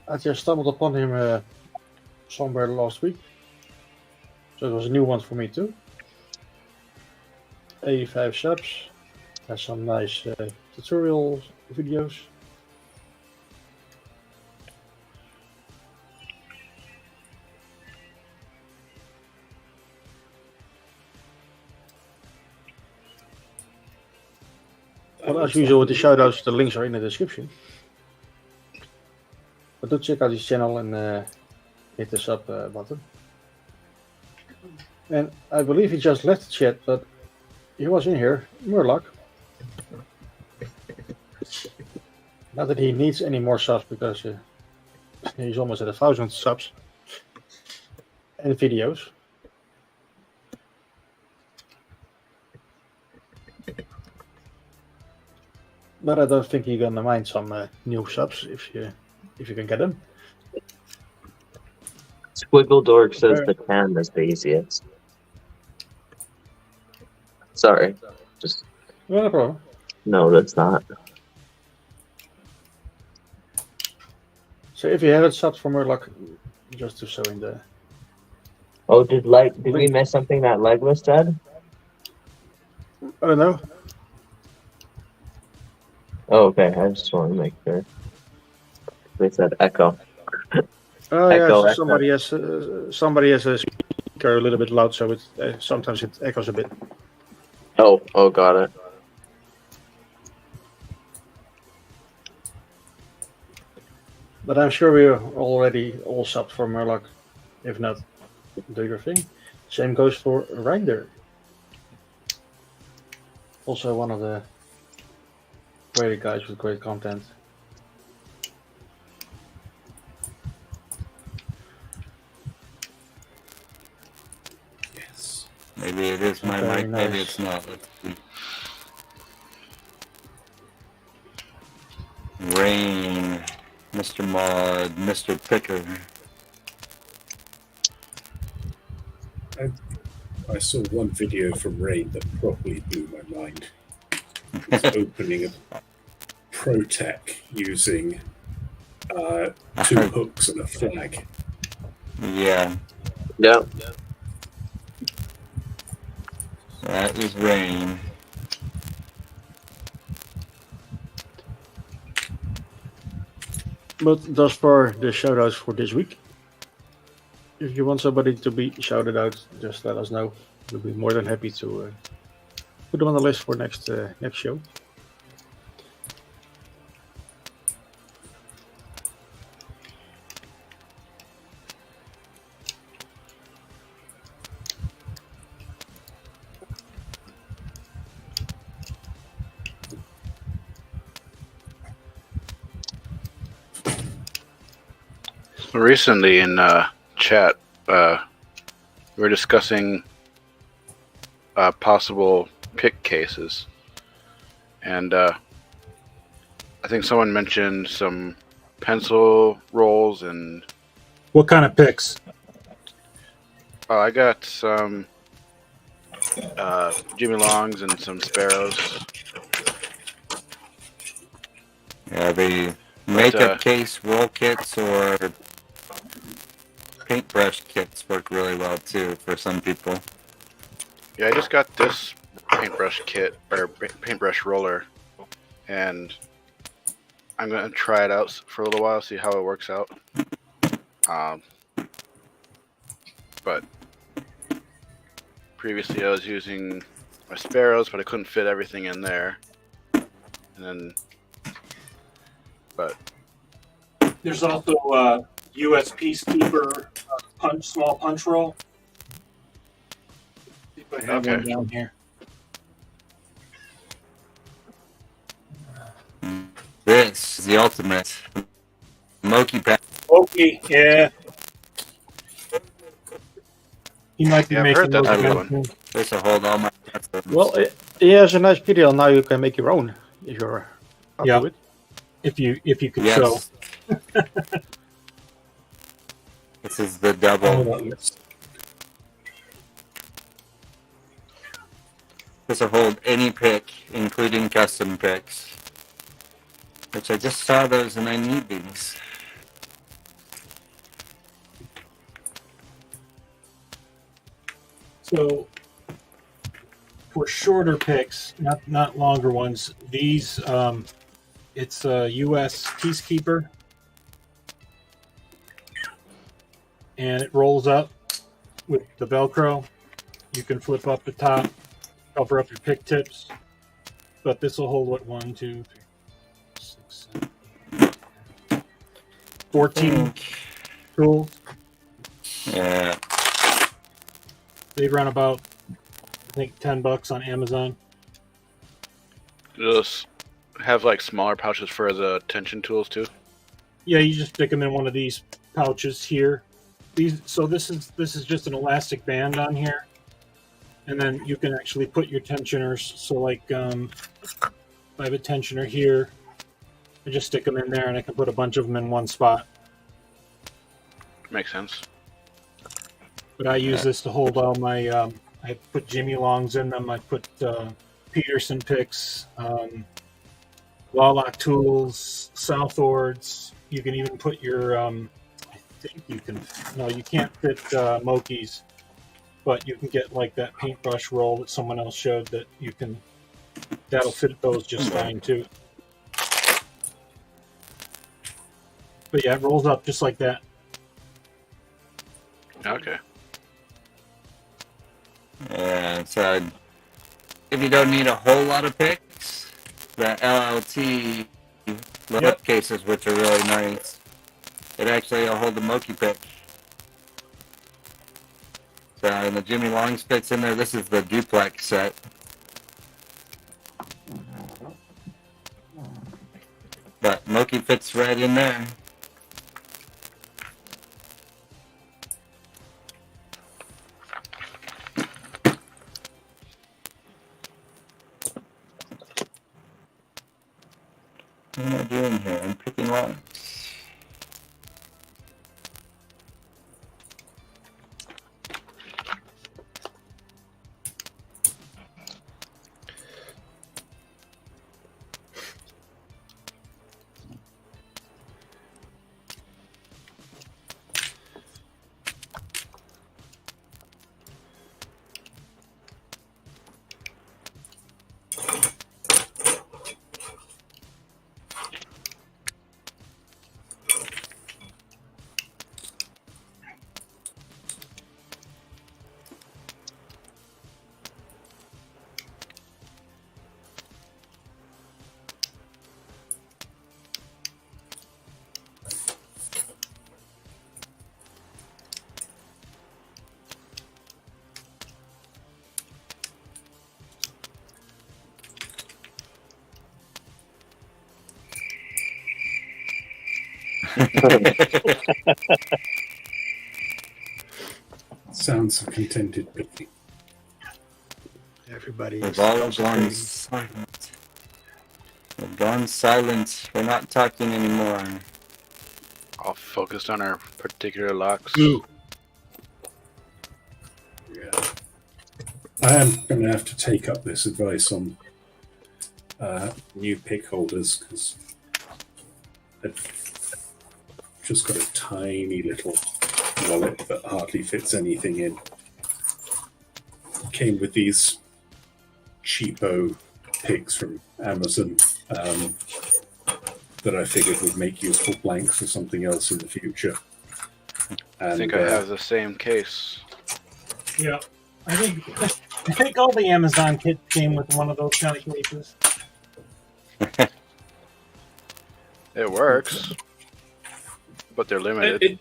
I just stumbled upon him somewhere last week. So it was a new one for me too. 85 subs. Has some nice tutorial videos. Well, as usual with the shoutouts, the links are in the description. But do check out his channel and hit the sub button. And I believe he just left the chat, but he was in here, Murloc. Not that he needs any more subs because he's almost at 1,000 subs and videos. But I don't think you're gonna mind some new subs if you can get them. Squiggle Dork says the 10 is the easiest. Sorry. Just No problem. no, that's not. So if you haven't subbed for Murloc, just do so in the. Oh, did we miss something that Legless said? I don't know. Oh, okay. I just want to make sure. They said echo. Oh Echo, yeah, echo. somebody has a speaker a little bit loud, so it sometimes it echoes a bit. Oh, got it. But I'm sure we're already all subbed for Murloc. If not, do your thing. Same goes for Reinder. Also one of the great guys with great content. Yes. Maybe it is my Very mic, nice. maybe it's not. Let's see. Rain, Mr. Mod, Mr. Picker. I saw one video from Rain that probably blew my mind. It's opening a ProTech using 2 hooks and a flag. Yeah, Yeah. that is Rain. But thus far the shoutouts for this week. If you want somebody to be shouted out, just let us know. We'll be more than happy to put them on the list for next show. Recently in chat, we were discussing possible pick cases, and I think someone mentioned some pencil rolls and. What kind of picks? I got some Jimmy Longs and some Sparrows. Yeah, the makeup case roll kits or paintbrush kits work really well too for some people. Yeah, I just got this paintbrush kit or paintbrush roller, and I'm gonna try it out for a little while, see how it works out. But previously I was using my Sparrows, but I couldn't fit everything in there. And then, but There's also U.S. Peacekeeper small punch roll. See if I have one down here. This is the ultimate Moki pack. Moki, yeah. He might be yeah, I've making heard that's those a good again one. soon. This will hold all my customs. Well, he has a nice video. Now you can make your own if you're up to it. If you could Yes. show. This is the double. This will hold any pick, including custom picks. Which I just saw those and I need these. So for shorter picks, not longer ones, these it's a U.S. Peacekeeper, and it rolls up with the Velcro. You can flip up the top, cover up your pick tips, but this will hold what 1, 2, 3, 6, 7, 14 tools. Yeah. They run about, I think, $10 on Amazon. Just have like smaller pouches for the tension tools too. Yeah, you just stick them in one of these pouches here. So this is just an elastic band on here, and then you can actually put your tensioners. So like, if I have a tensioner here, I just stick them in there, and I can put a bunch of them in one spot. Makes sense. But I use this to hold all my. I put Jimmy Longs in them. I put Peterson picks, Lawlock tools, Southords. You can even put your. I think you can. No, you can't fit Mokis, but you can get like that paintbrush roll that someone else showed that you can. That'll fit those just fine too. But yeah, it rolls up just like that. So if you don't need a whole lot of picks, the LLT lip cases, which are really nice, it actually will hold the Moki pick. So, and the Jimmy Longs fits in there. This is the duplex set. But Moki fits right in there. What am I doing here? I'm picking locks. Sounds of contented picking. Everybody We've is all gone concentrating. silent. We've gone silent. We're not talking anymore. All focused on our particular locks. Ooh. Yeah. I am going to have to take up this advice on new pick holders because I've just got a tiny little wallet that hardly fits anything in. Came with these cheapo picks from Amazon that I figured would make useful blanks or something else in the future. And, I think I have the same case. Yeah. I think all the Amazon kits came with one of those kind of cases. It works, but they're limited.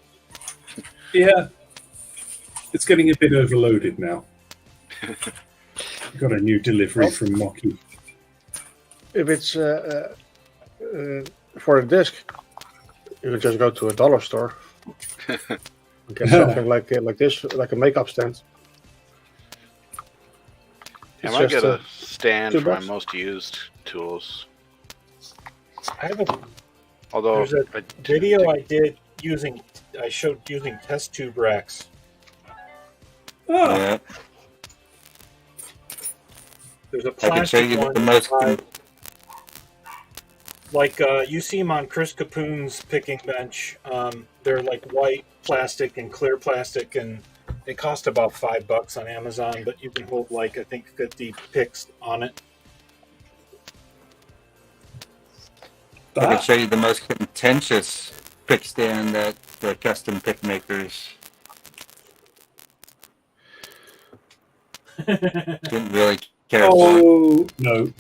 Yeah. It's getting a bit overloaded now. Got a new delivery from Moki. If it's for a disc, you can just go to a dollar store and get something like this, like a makeup stand. I It's might just, get a stand for my $2. most used tools. I have a Although There's a video I did I showed using test tube racks. Oh, Yeah. There's a I can show plastic you one. the most. Like you see them on Chris Capoon's picking bench. They're like white plastic and clear plastic, and they cost about $5 on Amazon. But you can hold like I think 50 picks on it. I can show you the most contentious pick stand that the custom pick makers didn't really care for. Oh, no.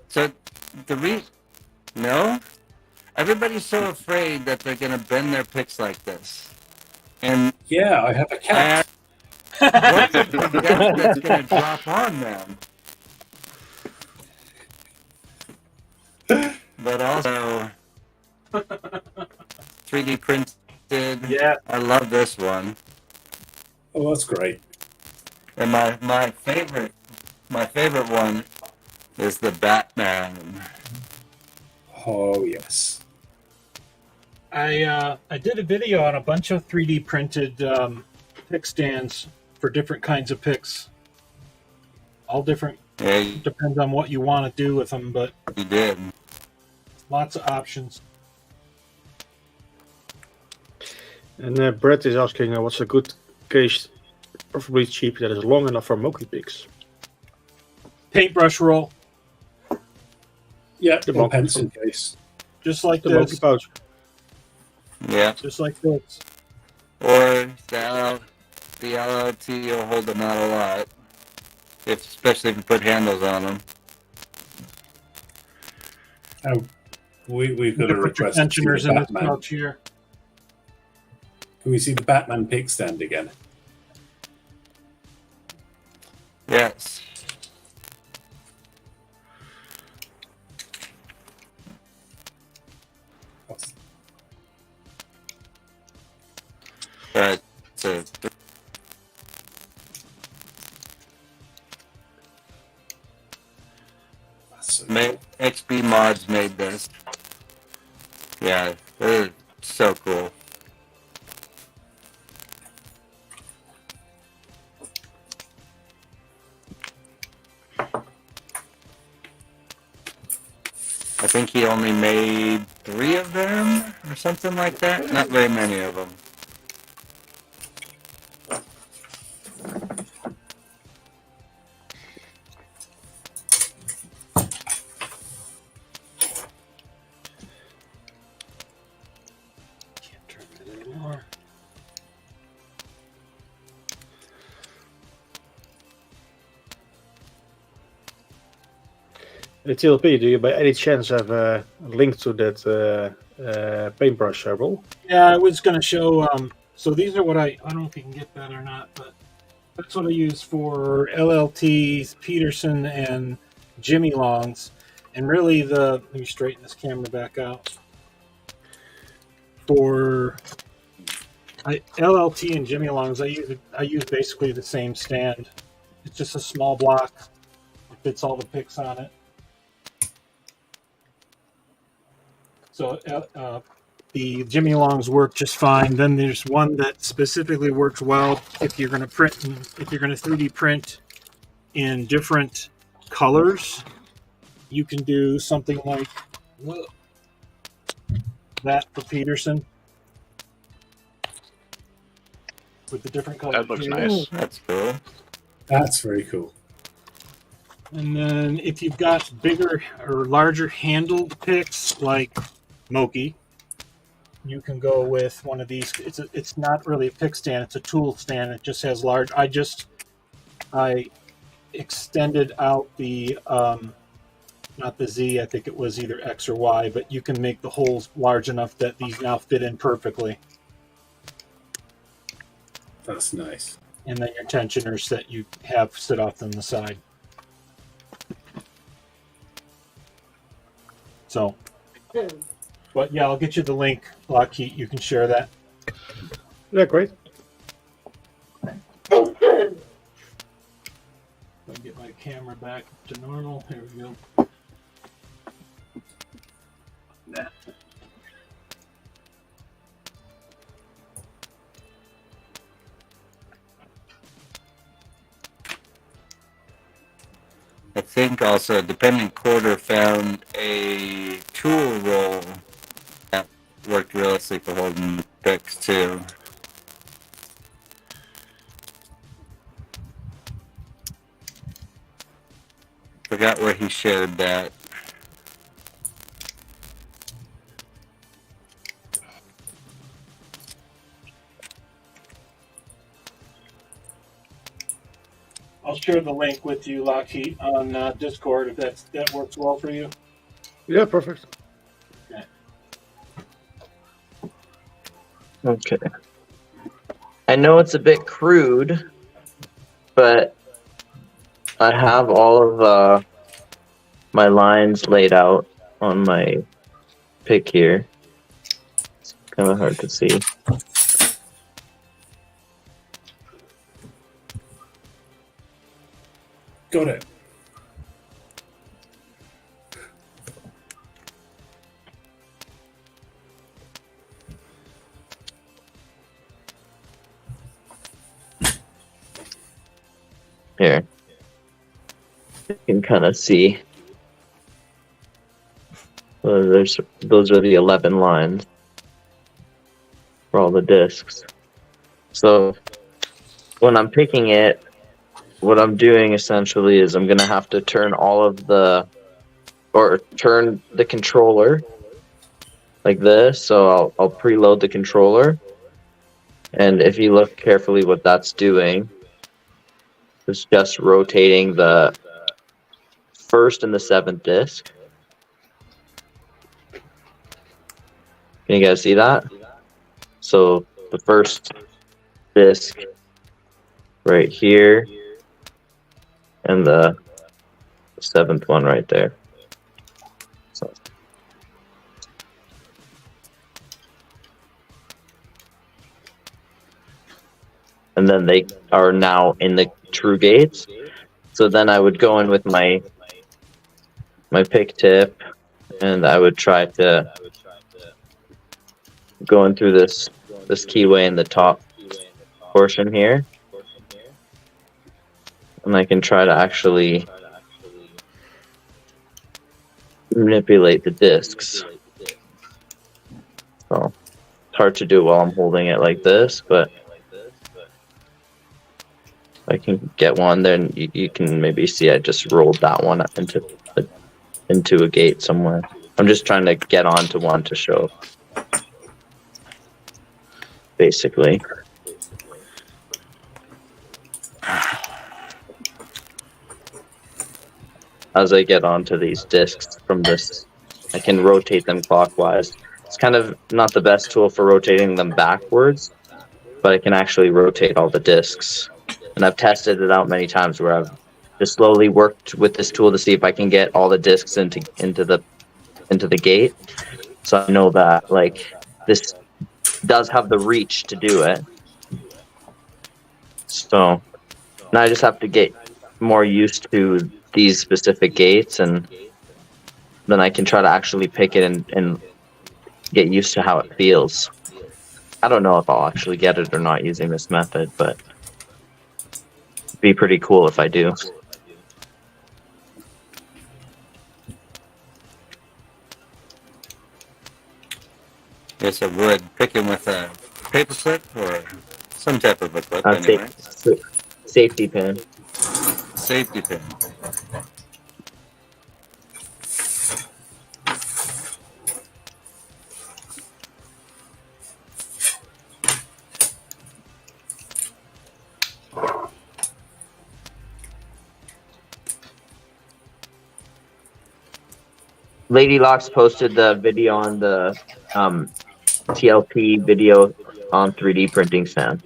So the reason, no, everybody's so afraid that they're gonna bend their picks like this, and yeah, I have a cat. What's the depth that's gonna drop on them? But also 3D printed. Yeah, I love this one. Oh, that's great. And my favorite one is the Batman. Oh, yes. I did a video on a bunch of 3D printed pick stands for different kinds of picks. All different. Yeah, Depends on what you want to do with them, but you did. lots of options. And Brett is asking, what's a good case, preferably cheap, that is long enough for Moki picks? Paintbrush roll, Yeah, The or Moki- pencil case. just like The Moki this. pouch. Yeah. Just like this. Or the the LLT will hold them out a lot, especially if you put handles on them. We've You got a can put your request to see the tensioners in this Batman. pouch here. Can we see the Batman pick stand again? Yes. That's a XP mods made this. Yeah, they're so cool. I think he only made 3 of them or something like that. Not very many of them. Can't turn it anymore. TLP, do you by any chance have a link to that paintbrush roll? Yeah, I was going to show. So these are what I don't know if you can get that or not, but that's what I use for LLTs, Peterson, and Jimmy Longs. And really, let me straighten this camera back out. For LLT and Jimmy Longs, I use basically the same stand. It's just a small block. It fits all the picks on it. So the Jimmy Longs work just fine. Then there's one that specifically works well if you're going to print, if you're going to 3D print in different colors. You can do something like that for Peterson with the different colors. That looks nice. That's cool. That's very cool. And then if you've got bigger or larger handled picks like Moki, you can go with one of these. It's not really a pick stand, it's a tool stand. It just has large. I extended out the not the Z, I think it was either X or Y, but you can make the holes large enough that these now fit in perfectly. That's nice. And then your tensioners that you have sit off on the side. So, but yeah, I'll get you the link, LockHeat. You can share that. Yeah, great. Let me get my camera back to normal. Here we go. I think also Dependent Quarter found a tool roll that worked really nicely for holding picks too. Forgot where he shared that. I'll share the link with you, LockHeat, on Discord if that works well for you. Yeah, perfect. Okay. I know it's a bit crude, but I have all of my lines laid out on my pick here. It's kind of hard to see. Got it. Here. You can kind of see. Those are the 11 lines for all the discs. So when I'm picking it, what I'm doing essentially is I'm going to have to turn turn the controller like this. So I'll preload the controller. And if you look carefully, what that's doing is just rotating the first and the 7th disc. Can you guys see that? So the first disc right here, and the 7th one right there. So. And then they are now in the true gates. So then I would go in with my pick tip, and I would try to go in through this keyway in the top portion here. And I can try to actually manipulate the discs. So it's hard to do while I'm holding it like this, but if I can get one, then you can maybe see I just rolled that one into a gate somewhere. I'm just trying to get onto one to show, basically. As I get onto these discs from this, I can rotate them clockwise. It's kind of not the best tool for rotating them backwards, but I can actually rotate all the discs. And I've tested it out many times where I've just slowly worked with this tool to see if I can get all the discs into the gate. So I know that like this does have the reach to do it. So now I just have to get more used to these specific gates, and then I can try to actually pick it and get used to how it feels. I don't know if I'll actually get it or not using this method, but it'd be pretty cool if I do. Yes, I would. Picking with a paper clip or some type of a clip anyway. Safety pin. Safety pin. LadyLocks posted the video on the TLP video on 3D printing stand,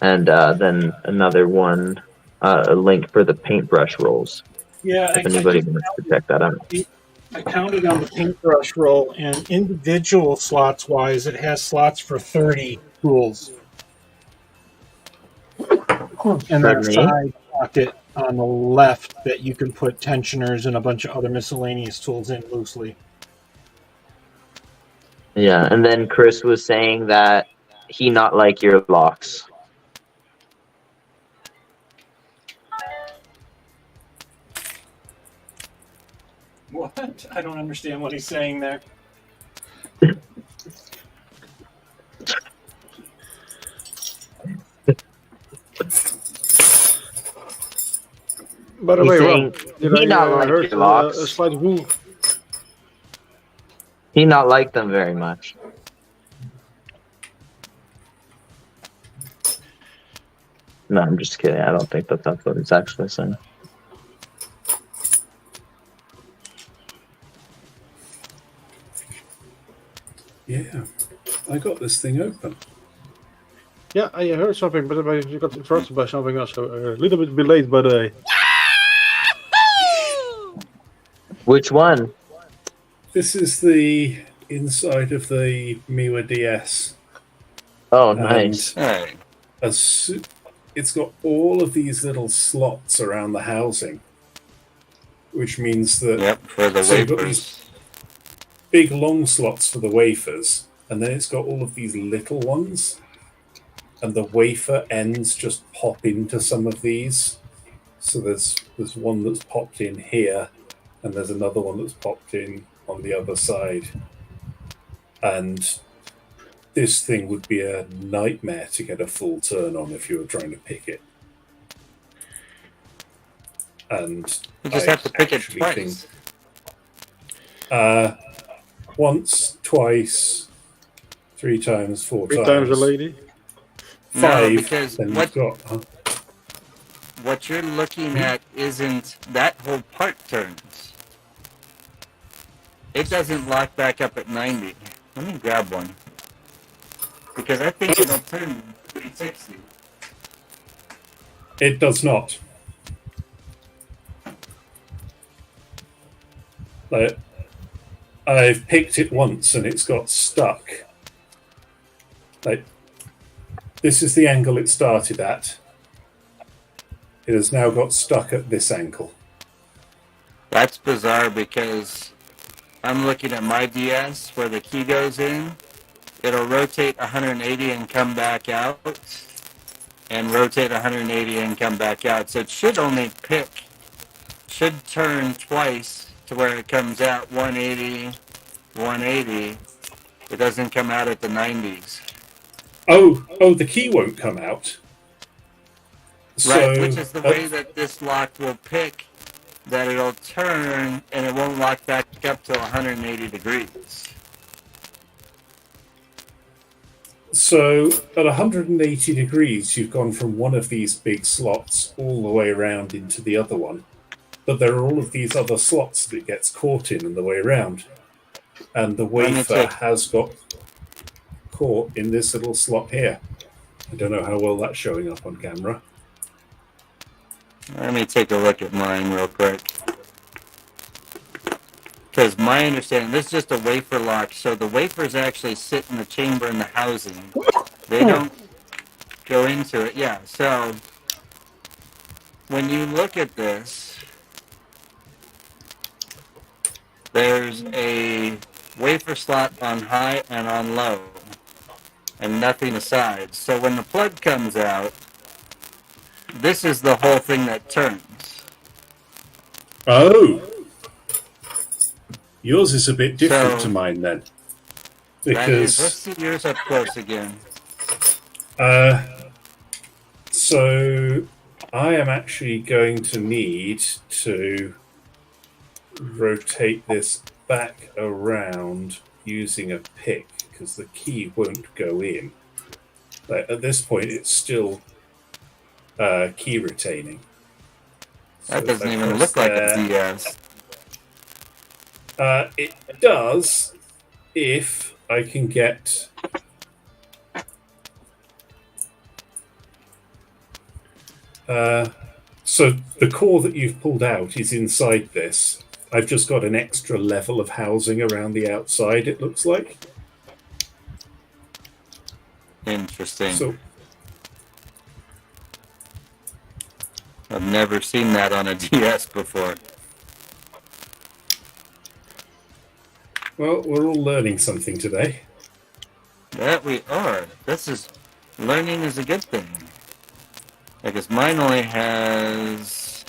and then another one, a link for the paintbrush rolls. Yeah, if anybody wants to check that out. I counted on the paintbrush roll, and individual slots wise, it has slots for 30 tools. And there's a side pocket on the left that you can put tensioners and a bunch of other miscellaneous tools in loosely. Yeah, and then Chris was saying that he not like your locks. What? I don't understand what he's saying there. By the way, Rob, he not like heard your locks. A slight woo. He not like them very much. No, I'm just kidding. I don't think that's what he's actually saying. Yeah, I got this thing open. Yeah, I heard something, but you got interrupted by something else. So a little bit delayed, but Which one? This is the inside of the Miwa DS. Oh, nice. It's got all of these little slots around the housing, which means that for the so you've got wafers. these big long slots for the wafers, and then it's got all of these little ones, and the wafer ends just pop into some of these. So there's one that's popped in here, and there's another one that's popped in on the other side. And this thing would be a nightmare to get a full turn on if you were trying to pick it. And You just have to pick it twice. Once, twice, 3 times, 4 3 times. times a lady. 5, because then you've got. what you're looking at isn't that whole part turns. It doesn't lock back up at 90. Let me grab one. Because I think it'll turn 360. It does not. Like, I've picked it once and it's got stuck. Like, this is the angle it started at. It has now got stuck at this angle. That's bizarre because I'm looking at my DS where the key goes in. It'll rotate 180 and come back out. And rotate 180 and come back out. So it should only should turn twice to where it comes out 180, 180. It doesn't come out at the 90s. Oh, the key won't come out. Right, which is the way that this lock will pick that it'll turn and it won't lock back up to 180 degrees. So at 180 degrees, you've gone from one of these big slots all the way around into the other one. But there are all of these other slots that it gets caught in the way around. And the wafer has got caught in this little slot here. I don't know how well that's showing up on camera. Let me take a look at mine real quick. Because my understanding, this is just a wafer lock, so the wafers actually sit in the chamber in the housing. They don't go into it. Yeah, so when you look at this, there's a wafer slot on high and on low, and nothing aside. So when the plug comes out, this is the whole thing that turns. Oh! Yours is a bit different to mine then. Because let's see yours up close again. So I am actually going to need to rotate this back around using a pick because the key won't go in. But at this point, it's still key retaining. That doesn't even look like a DS. It does if I can get. So the core that you've pulled out is inside this. I've just got an extra level of housing around the outside, it looks like. Interesting. So, I've never seen that on a DS before. well, we're all learning something today. That we are. Learning is a good thing. Because mine only has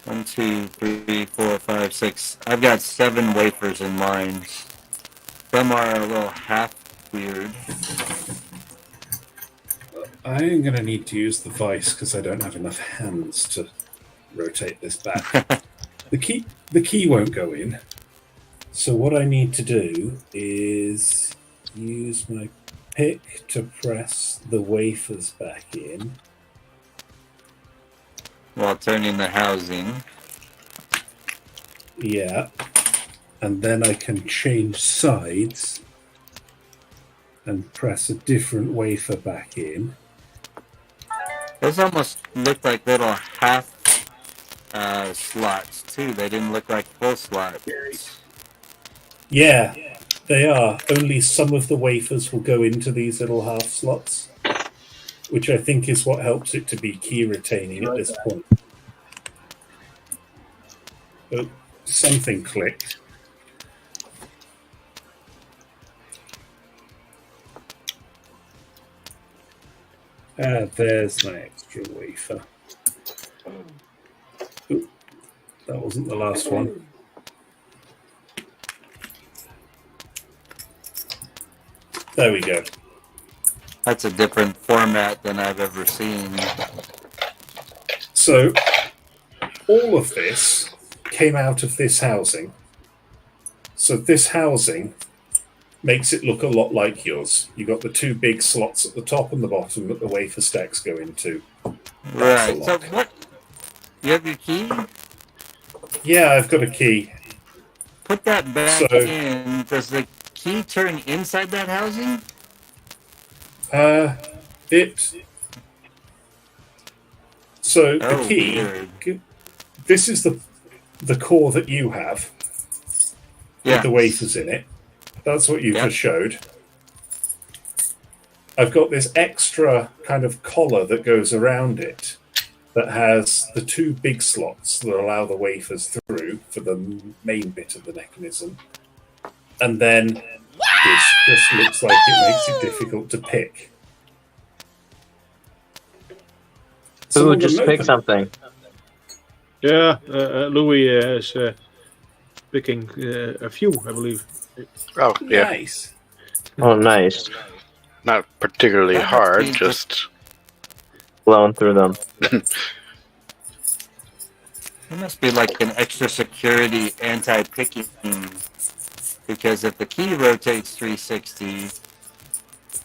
1, 2, 3, 4, 5, 6. I've got 7 wafers in mine. Some are a little half weird. I'm going to need to use the vice because I don't have enough hands to rotate this back. The key won't go in. So what I need to do is use my pick to press the wafers back in. While turning the housing. Yeah. And then I can change sides and press a different wafer back in. Those almost look like little half slots too. They didn't look like full slots. Yeah, they are. Only some of the wafers will go into these little half slots, which I think is what helps it to be key retaining at this point. Oh, something clicked. There's my extra wafer. Ooh, that wasn't the last one. There we go. That's a different format than I've ever seen. So, all of this came out of this housing. So this housing makes it look a lot like yours. You got the two big slots at the top and the bottom that the wafer stacks go into. That's the Right. So lock. what? You have your key? Yeah, I've got a key. Put that back So, in. Does the key turn inside that housing? So the Oh, key. weird. This is the core that you have with the wafers in it. That's what you just showed. I've got this extra kind of collar that goes around it that has the two big slots that allow the wafers through for the main bit of the mechanism. And then this just looks like it makes it difficult to pick. Who just picked something? Yeah, Louis is picking a few, I believe. Oh, yeah. Nice. Oh, nice. Not particularly hard, just blowing through them. It must be like an extra security anti-picking, because if the key rotates 360,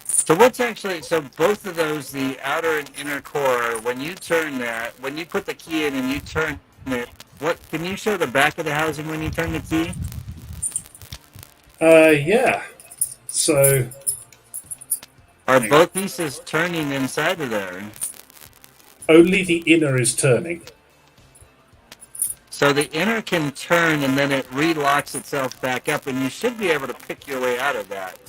so what's actually, so both of those, the outer and inner core, when you turn that, when you put the key in and you turn it, what, can you show the back of the housing when you turn the key? Yeah. So are both pieces turning inside of there? Only the inner is turning. So the inner can turn and then it relocks itself back up, and you should be able to pick your way out of that.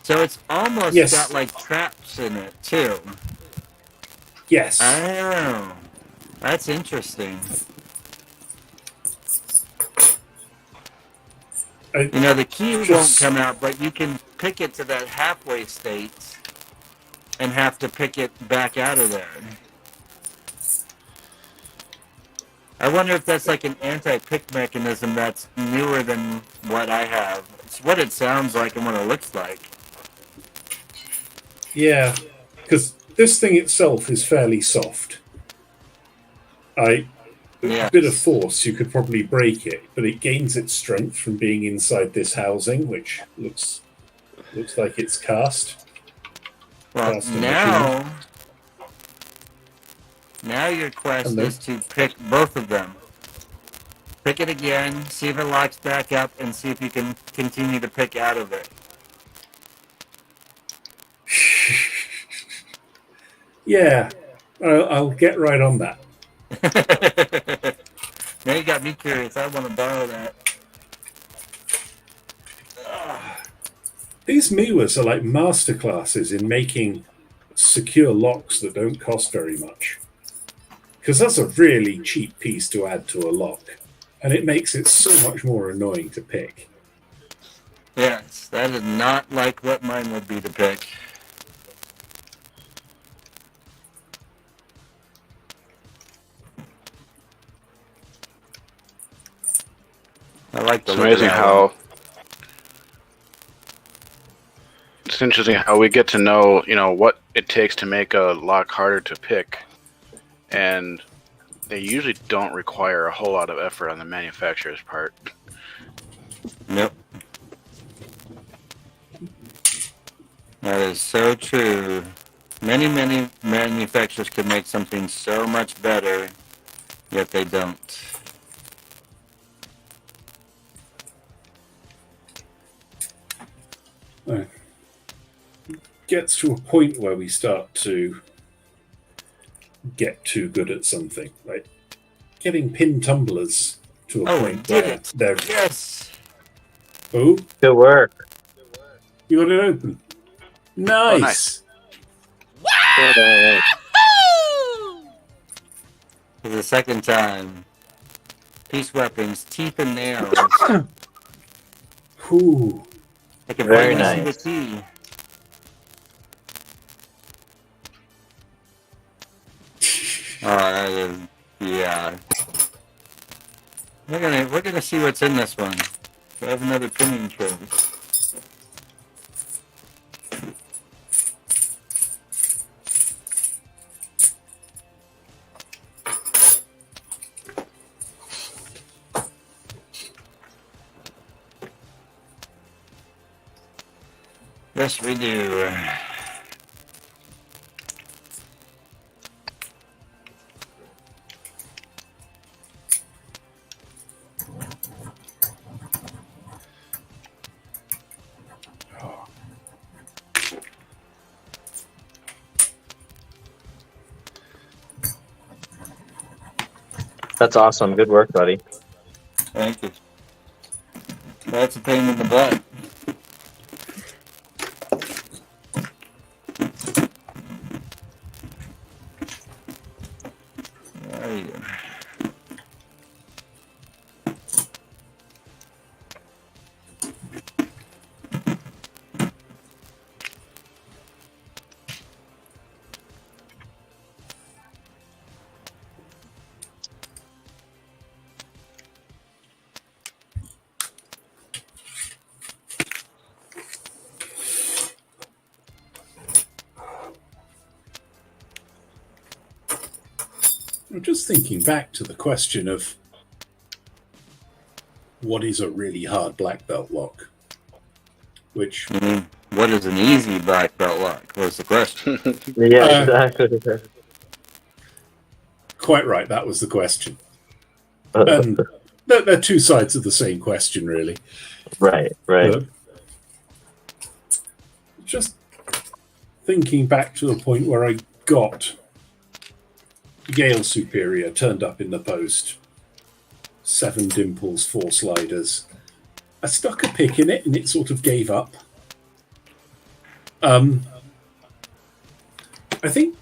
So it's almost got like traps in it too. Yes. Oh, that's interesting. You know, the key won't come out, but you can pick it to that halfway state and have to pick it back out of there. I wonder if that's like an anti-pick mechanism that's newer than what I have. It's what it sounds like and what it looks like. Yeah, because this thing itself is fairly soft. A bit of force, you could probably break it, but it gains its strength from being inside this housing, which looks like it's cast. Well, now your quest is to pick both of them. Pick it again, see if it locks back up, and see if you can continue to pick out of it. Yeah, I'll get right on that. Now you got me curious. I want to borrow that. These Miwas are like masterclasses in making secure locks that don't cost very much. Because that's a really cheap piece to add to a lock. And it makes it so much more annoying to pick. Yes, that is not like what mine would be to pick. I like the It's amazing how it's interesting how we get to know, what it takes to make a lock harder to pick, and they usually don't require a whole lot of effort on the manufacturer's part. Nope. That is so true. Many manufacturers could make something so much better, yet they don't. Gets to a point where we start to get too good at something, like getting pin tumblers to a point where they're Good work. You got it open. Nice. For the second time. Peace weapons, teeth and nails. Ooh. I can Very finally nice. see the key. Yeah. We're gonna see what's in this one. We have another pinning tray. Yes, we do. That's awesome. Good work, buddy. Thank you. That's a pain in the butt. There you go. I'm just thinking back to the question of what is a really hard black belt lock, which what is an easy black belt lock was the question. Yeah, exactly. Quite right, that was the question. And they're two sides of the same question, really. Right. Just thinking back to a point where I got Gale Superior turned up in the post, 7 dimples, 4 sliders. I stuck a pick in it and it sort of gave up. I think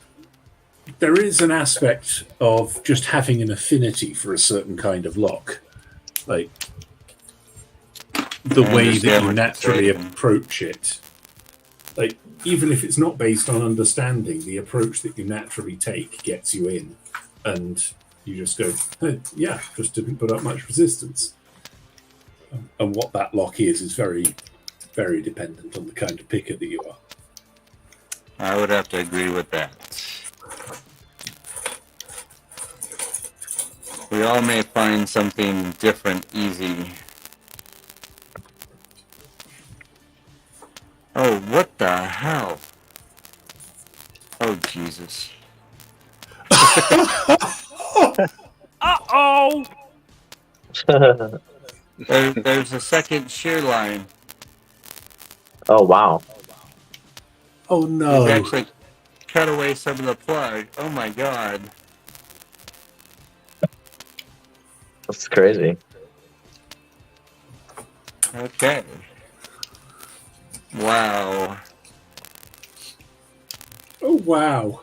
there is an aspect of just having an affinity for a certain kind of lock. Like the way that you naturally approach it. Like, even if it's not based on understanding, the approach that you naturally take gets you in. And you just go, hey, yeah, just didn't put up much resistance. And what that lock is very, very dependent on the kind of picker that you are. I would have to agree with that. We all may find something different easy. Oh, what the hell? Oh, Jesus. Uh-oh! There's a second shear line. Oh, wow. Oh, no. We've actually cut away some of the plug. Oh, my God. That's crazy. Okay. Wow. Oh, wow.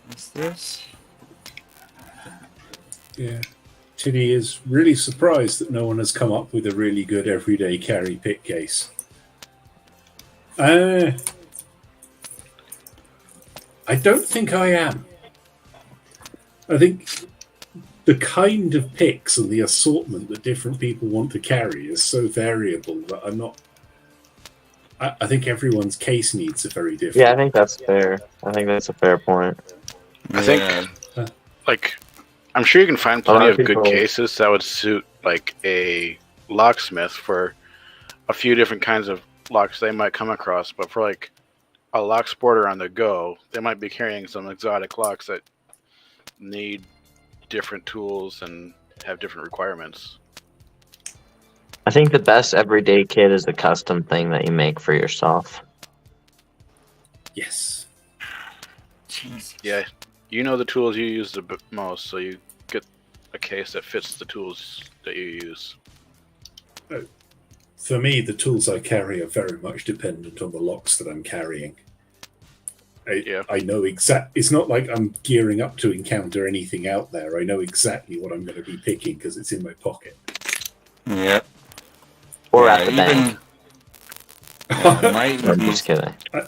What's this? Yeah. Tinny is really surprised that no one has come up with a really good everyday carry pick case. I don't think I am. I think the kind of picks and the assortment that different people want to carry is so variable that I'm not... I think everyone's case needs are very different. Yeah, I think that's fair. I think that's a fair point. I think, like, I'm sure you can find plenty of good cases that would suit, like, a locksmith for a few different kinds of locks they might come across. But for, like, a lock sporter on the go, they might be carrying some exotic locks that need different tools and have different requirements. I think the best everyday kit is the custom thing that you make for yourself. Yes. Jesus. Yeah, you know the tools you use the most, so you get a case that fits the tools that you use. For me, the tools I carry are very much dependent on the locks that I'm carrying. I know it's not like I'm gearing up to encounter anything out there. I know exactly what I'm going to be picking because it's in my pocket. Yep. Or at the bank. I'm just kidding. Well,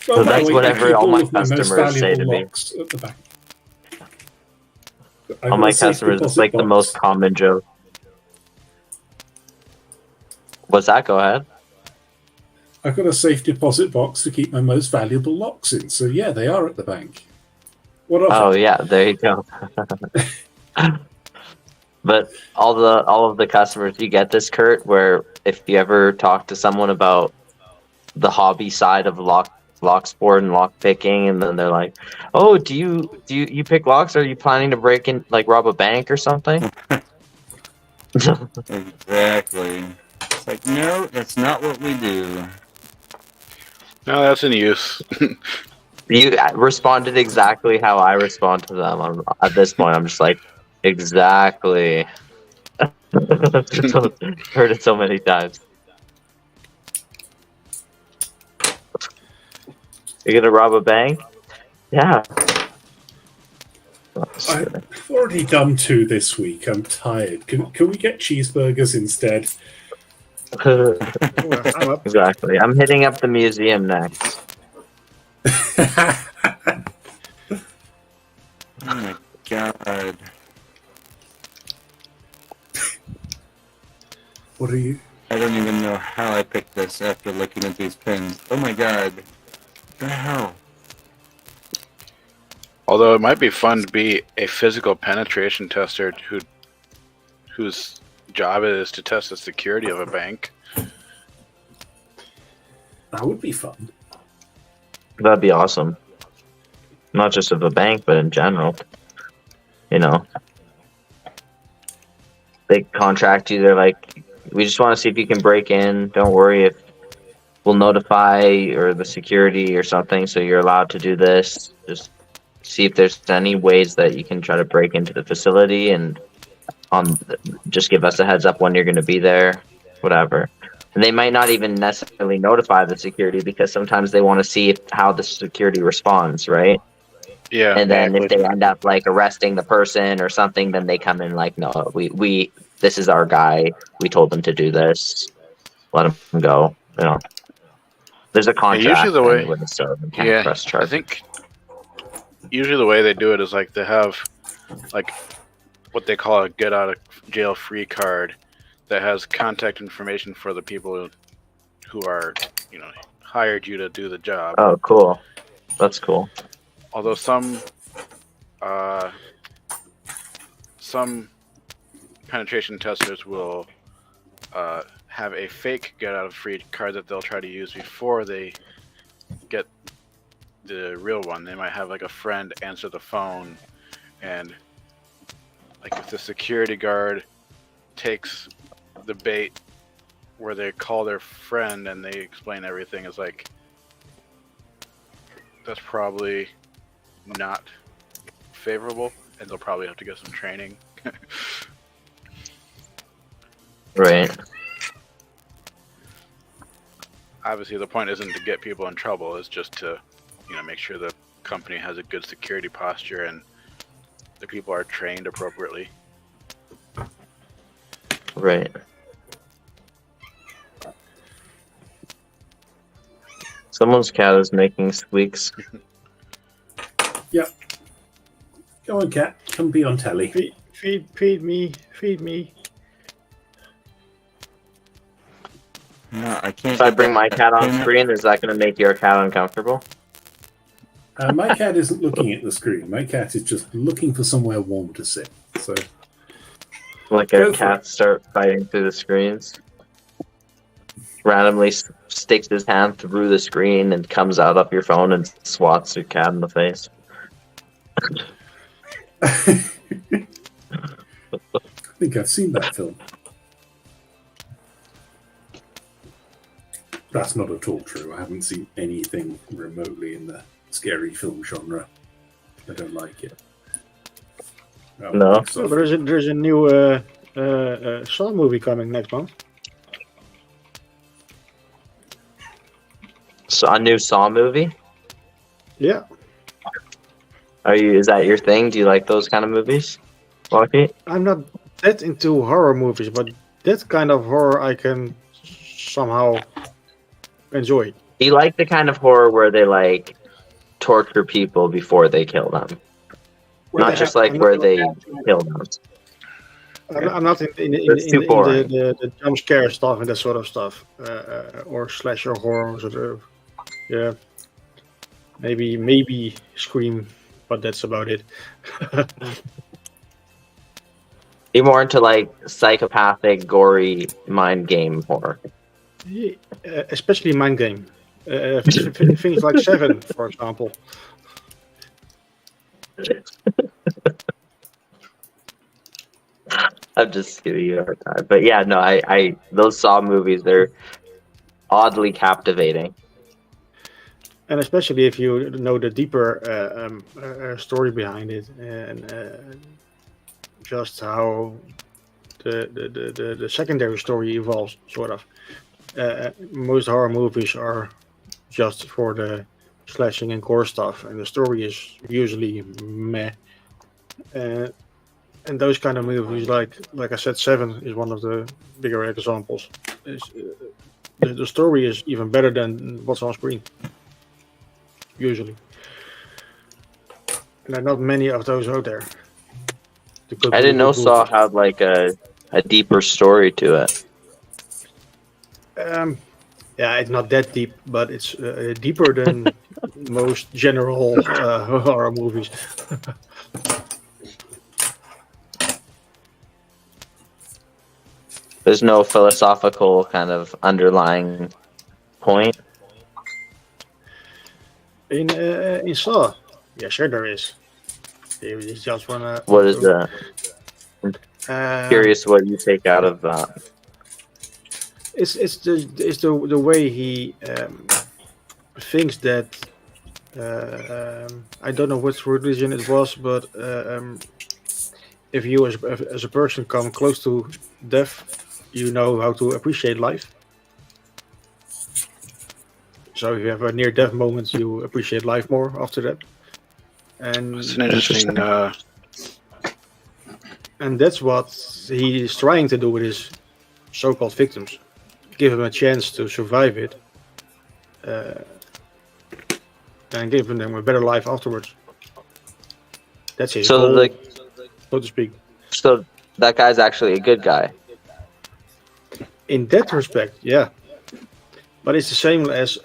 So that's no, whatever all my of most customers say to valuable me. locks at the back. All my customers, it's like the most common joke. What's that? Go ahead. I've got a safe deposit box to keep my most valuable locks in. So yeah, they are at the bank. What of Oh it? yeah, there you go. But all of the customers, you get this, Kurt, where if you ever talk to someone about the hobby side of lock sport and lock picking, and then they're like, "Oh, do you pick locks? Are you planning to break in, like rob a bank or something?" Exactly. It's like, no, that's not what we do. No, that's in use. You responded exactly how I respond to them. At this point, I'm just like, exactly. Heard it so many times. You're gonna rob a bank? Yeah. I've already done 2 this week. I'm tired. Can we get cheeseburgers instead? I'm up. Exactly. I'm hitting up the museum next. Oh my god. What are you? I don't even know how I picked this after looking at these pins. Oh my god. What the hell? Although it might be fun to be a physical penetration tester whose job it is to test the security of a bank. That would be fun. That'd be awesome. Not just of a bank, but in general. You know. They contract you, they're like, we just want to see if you can break in. Don't worry if we'll notify or the security or something, so you're allowed to do this. Just see if there's any ways that you can try to break into the facility, and just give us a heads up when you're going to be there, whatever. And they might not even necessarily notify the security because sometimes they want to see how the security responds, right? Yeah. And then if they end up like arresting the person or something, then they come in like, no, we this is our guy. We told them to do this. Let him go. You know, there's a contract. Usually the way, anyway, so they can't press I charges. think usually the way they do it is like they have like what they call a get out of jail free card that has contact information for the people who are, you know, hired you to do the job. Oh, cool. That's cool. Although some penetration testers will have a fake get out of free card that they'll try to use before they get the real one. They might have like a friend answer the phone, and like if the security guard takes the bait where they call their friend and they explain everything, is like, that's probably not favorable, and they'll probably have to get some training. Right. Obviously, the point isn't to get people in trouble; it's just to, you know, make sure the company has a good security posture and the people are trained appropriately. Right. Someone's cat is making squeaks. Yep. Go on, cat. Come be on telly. Feed me. No, I can't. If I bring my cat on screen, is that going to make your cat uncomfortable? My cat isn't looking at the screen. My cat is just looking for somewhere warm to sit. So, Like a cat start fighting through the screens. Randomly sticks his hand through the screen and comes out up your phone and swats your cat in the face. I think I've seen that film. That's not at all true. I haven't seen anything remotely in the scary film genre. I don't like it. Oh, No. So there's a new Saw movie coming next month. So a new Saw movie? Yeah. Is that your thing? Do you like those kind of movies, Lucky? I'm not that into horror movies, but that kind of horror I can somehow enjoy. Do you like the kind of horror where they like torture people before they kill them? Not just like where they kill them. I'm not That's too boring. the jump scare stuff and that sort of stuff, or slasher horror sort of. Yeah, maybe Scream, but that's about it. You're more into like psychopathic, gory mind game horror. Yeah, especially Mind Game. Things like Seven, for example. I'm just giving you a hard time, but yeah, no, I those Saw movies, they're oddly captivating. And especially if you know the deeper story behind it, and just how the secondary story evolves, sort of. Most horror movies are just for the slashing and gore stuff, and the story is usually meh. And those kind of movies, like I said, Seven is one of the bigger examples. The story is even better than what's on screen, usually. And there are not many of those out there. I didn't know Saw had like a deeper story to it. Yeah, it's not that deep, but it's deeper than most general horror movies. There's no philosophical kind of underlying point. In Saw, yeah, sure there is. It's just one. What is that? Curious what you take out of that. It's the way he thinks that I don't know which religion it was, but if you as a person come close to death, you know how to appreciate life. So if you have a near-death moment, you appreciate life more after that. And It's an interesting. And that's what he's trying to do with his so-called victims. Give them a chance to survive it, and give them a better life afterwards. That's his goal, so to speak. So that guy's actually a good guy. In that respect, yeah. But it's the same as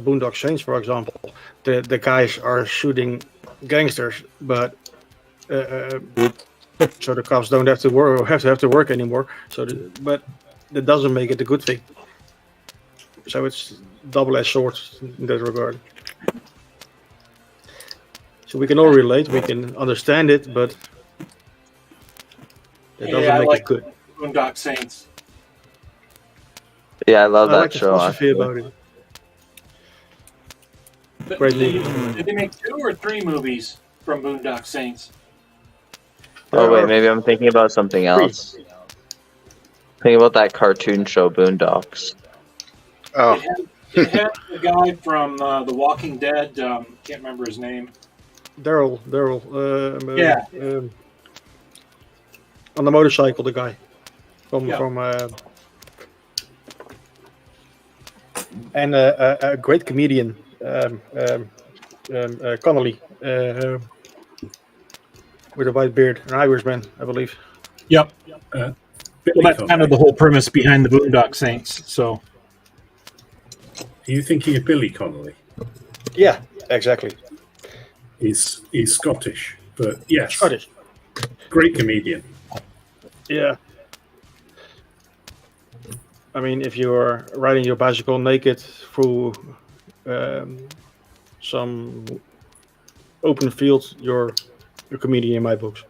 Boondock Saints, for example. The guys are shooting gangsters, but so the cops don't have to work or have to work anymore. But that doesn't make it a good thing. So it's double-edged sword in that regard. So we can all relate, we can understand it, but that doesn't make it good. Boondock Saints. Yeah, I love that like the show. philosophy about it. Great movie. Did they make 2 or 3 movies from Boondock Saints? Oh wait, maybe I'm thinking about something else. Thinking about that cartoon show, Boondocks. Oh, It had the guy from The Walking Dead. Can't remember his name. Daryl. Yeah. On the motorcycle, the guy from and a great comedian, Connolly, with a white beard, an Irishman, I believe. Yep. Well, that's kind of the whole premise behind the Boondock Saints. So, Are you thinking of Billy Connolly? Yeah, exactly. He's Scottish, but yes, Scottish. Great comedian. Yeah. I mean, if you're riding your bicycle naked through some open field, you're a comedian in my books.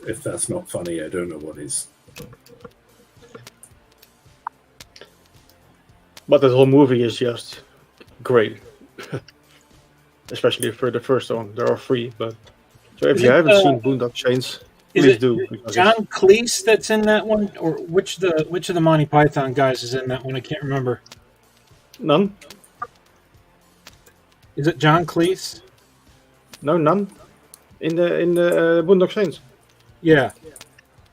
If that's not funny, I don't know what is. But the whole movie is just great. Especially for the first one. There are 3, but so if you haven't seen Boondock Saints, please do. John Cleese that's in that one, or which of the Monty Python guys is in that one? I can't remember. None? Is it John Cleese? No, none. In the Boondock Saints. Yeah.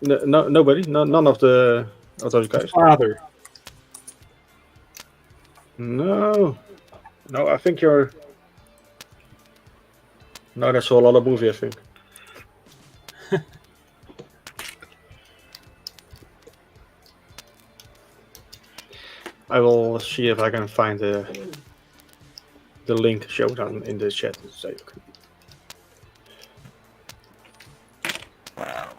No, nobody. None of those guys. Father. No, I think you're. No, that's a lot of movie, I think. I will see if I can find the link Showdown in the chat. So, okay. Wow.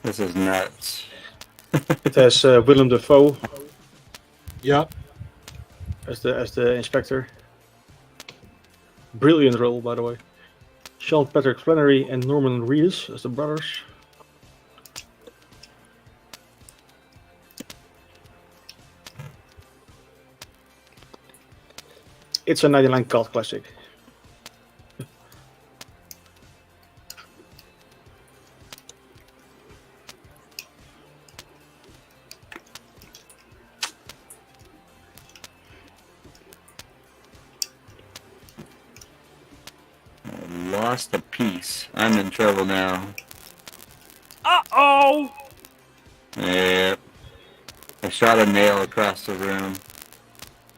This is nuts. It has Willem Dafoe. Yep. As the inspector. Brilliant role, by the way. Sean Patrick Flannery and Norman Reedus as the brothers. It's a 99 cult classic. Lost a piece. I'm in trouble now. Uh-oh! Yep. I shot a nail across the room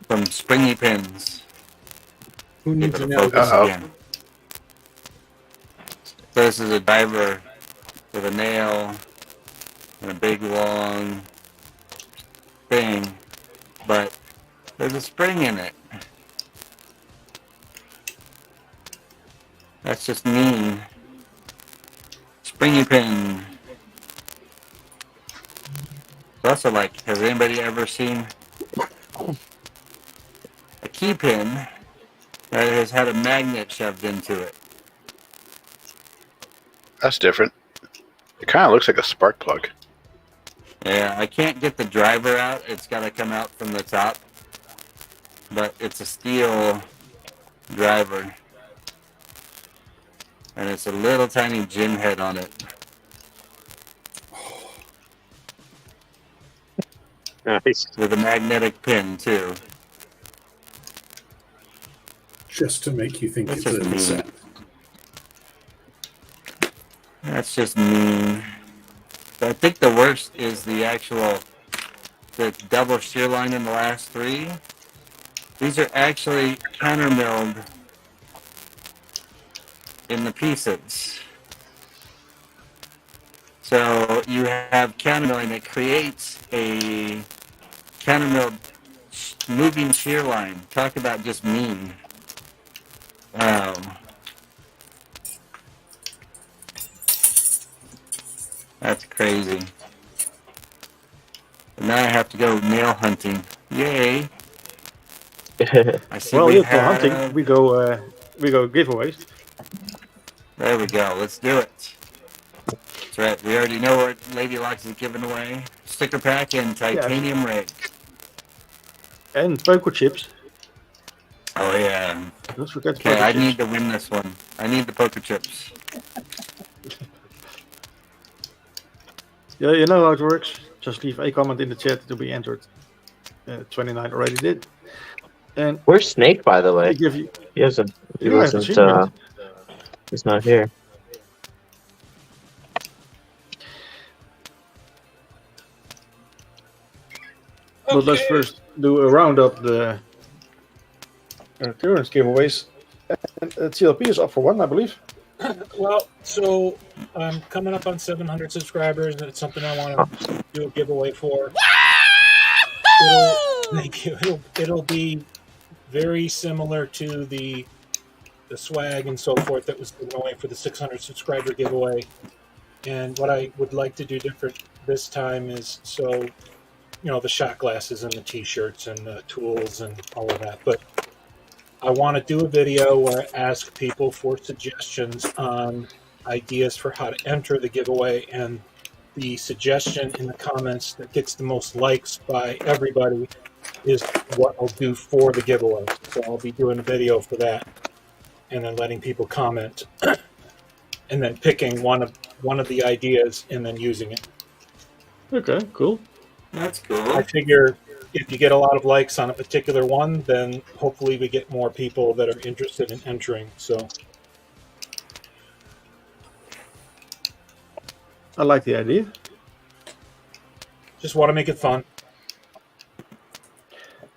from springy pins. Who needs a Able to nail focus gun? again. So this is a diver with a nail and a big long thing, but there's a spring in it. That's just mean. Springy pin. It's also like, has anybody ever seen a key pin that has had a magnet shoved into it? That's different. It kind of looks like a spark plug. Yeah, I can't get the driver out. It's got to come out from the top. But it's a steel driver. And it's a little tiny gym head on it. Nice. With a magnetic pin, too. Just to make you think That's it's a just mean. set. That's just mean. But I think the worst is the double shear line in the last three. These are actually counter-milled in the pieces. So you have counter-milling that creates a counter-milled moving shear line. Talk about just mean. Wow. That's crazy. And now I have to go nail hunting. Yay! I see Well, we you go have... hunting. We go giveaways. There we go. Let's do it. That's right. We already know what Lady Locks is giving away. Sticker pack and titanium rig. And poker chips. Oh, yeah. Don't forget the Okay, poker I chips. need to win this one. I need the poker chips. Yeah, you know how it works. Just leave a comment in the chat to be entered. 29 already did. And Where's Snake, by the I way? give you. He hasn't. He Yeah, I haven't wasn't. seen him yet. He's not here. But let's first do a roundup the current giveaways. And TLP is up for one, I believe. Well, so I'm coming up on 700 subscribers, and it's something I want to do a giveaway for. Thank you. It'll be very similar to the swag and so forth that was given away for the 600 subscriber giveaway. And what I would like to do different this time is, so, you know, the shot glasses and the t-shirts and the tools and all of that. But I want to do a video where I ask people for suggestions on ideas for how to enter the giveaway, and the suggestion in the comments that gets the most likes by everybody is what I'll do for the giveaway. So I'll be doing a video for that, and then letting people comment, and then picking one of the ideas and then using it. Okay, cool. That's cool. I figure if you get a lot of likes on a particular one, then hopefully we get more people that are interested in entering. So I like the idea. just want to make it fun.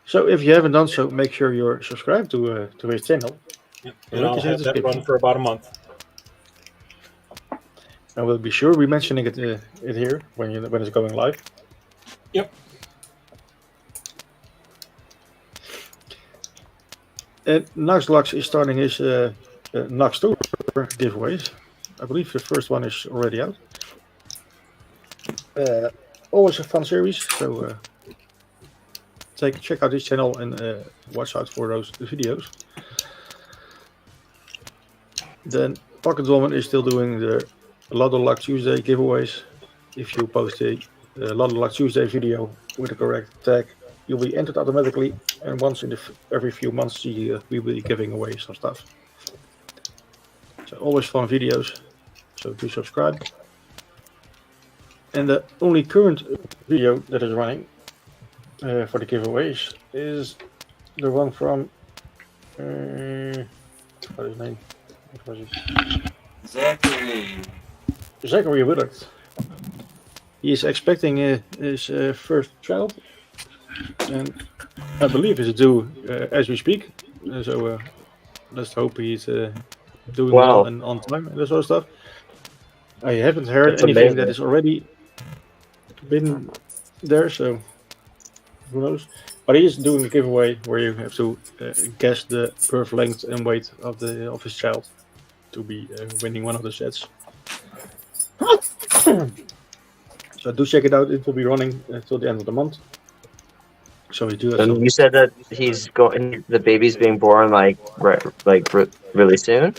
So if you haven't done so, make sure you're subscribed to his channel. And I'll have that run for about a month. I will be sure we're mentioning it here when it's going live. Yep. And LadyLocks is starting his Knocktober giveaways. I believe the first one is already out. Always a fun series, so check out his channel and watch out for those videos. Then Pocket Woman is still doing the LadyLocks Tuesday giveaways. If you post a LadyLocks Tuesday video with the correct tag, you'll be entered automatically, and once in every few months we will be giving away some stuff. So always fun videos, so do subscribe. And the only current video that is running for the giveaways is the one from what is his name? What was it? Zachary Willard. He is expecting his first child, and I believe it's due as we speak. So let's hope he's doing well and on time and that sort of stuff. I haven't heard anything that is already been there, so who knows? But he is doing a giveaway where you have to guess the birth length and weight of his child to be winning one of the sets. So do check it out. It will be running until the end of the month. So we do. And you said that the baby's being born really soon.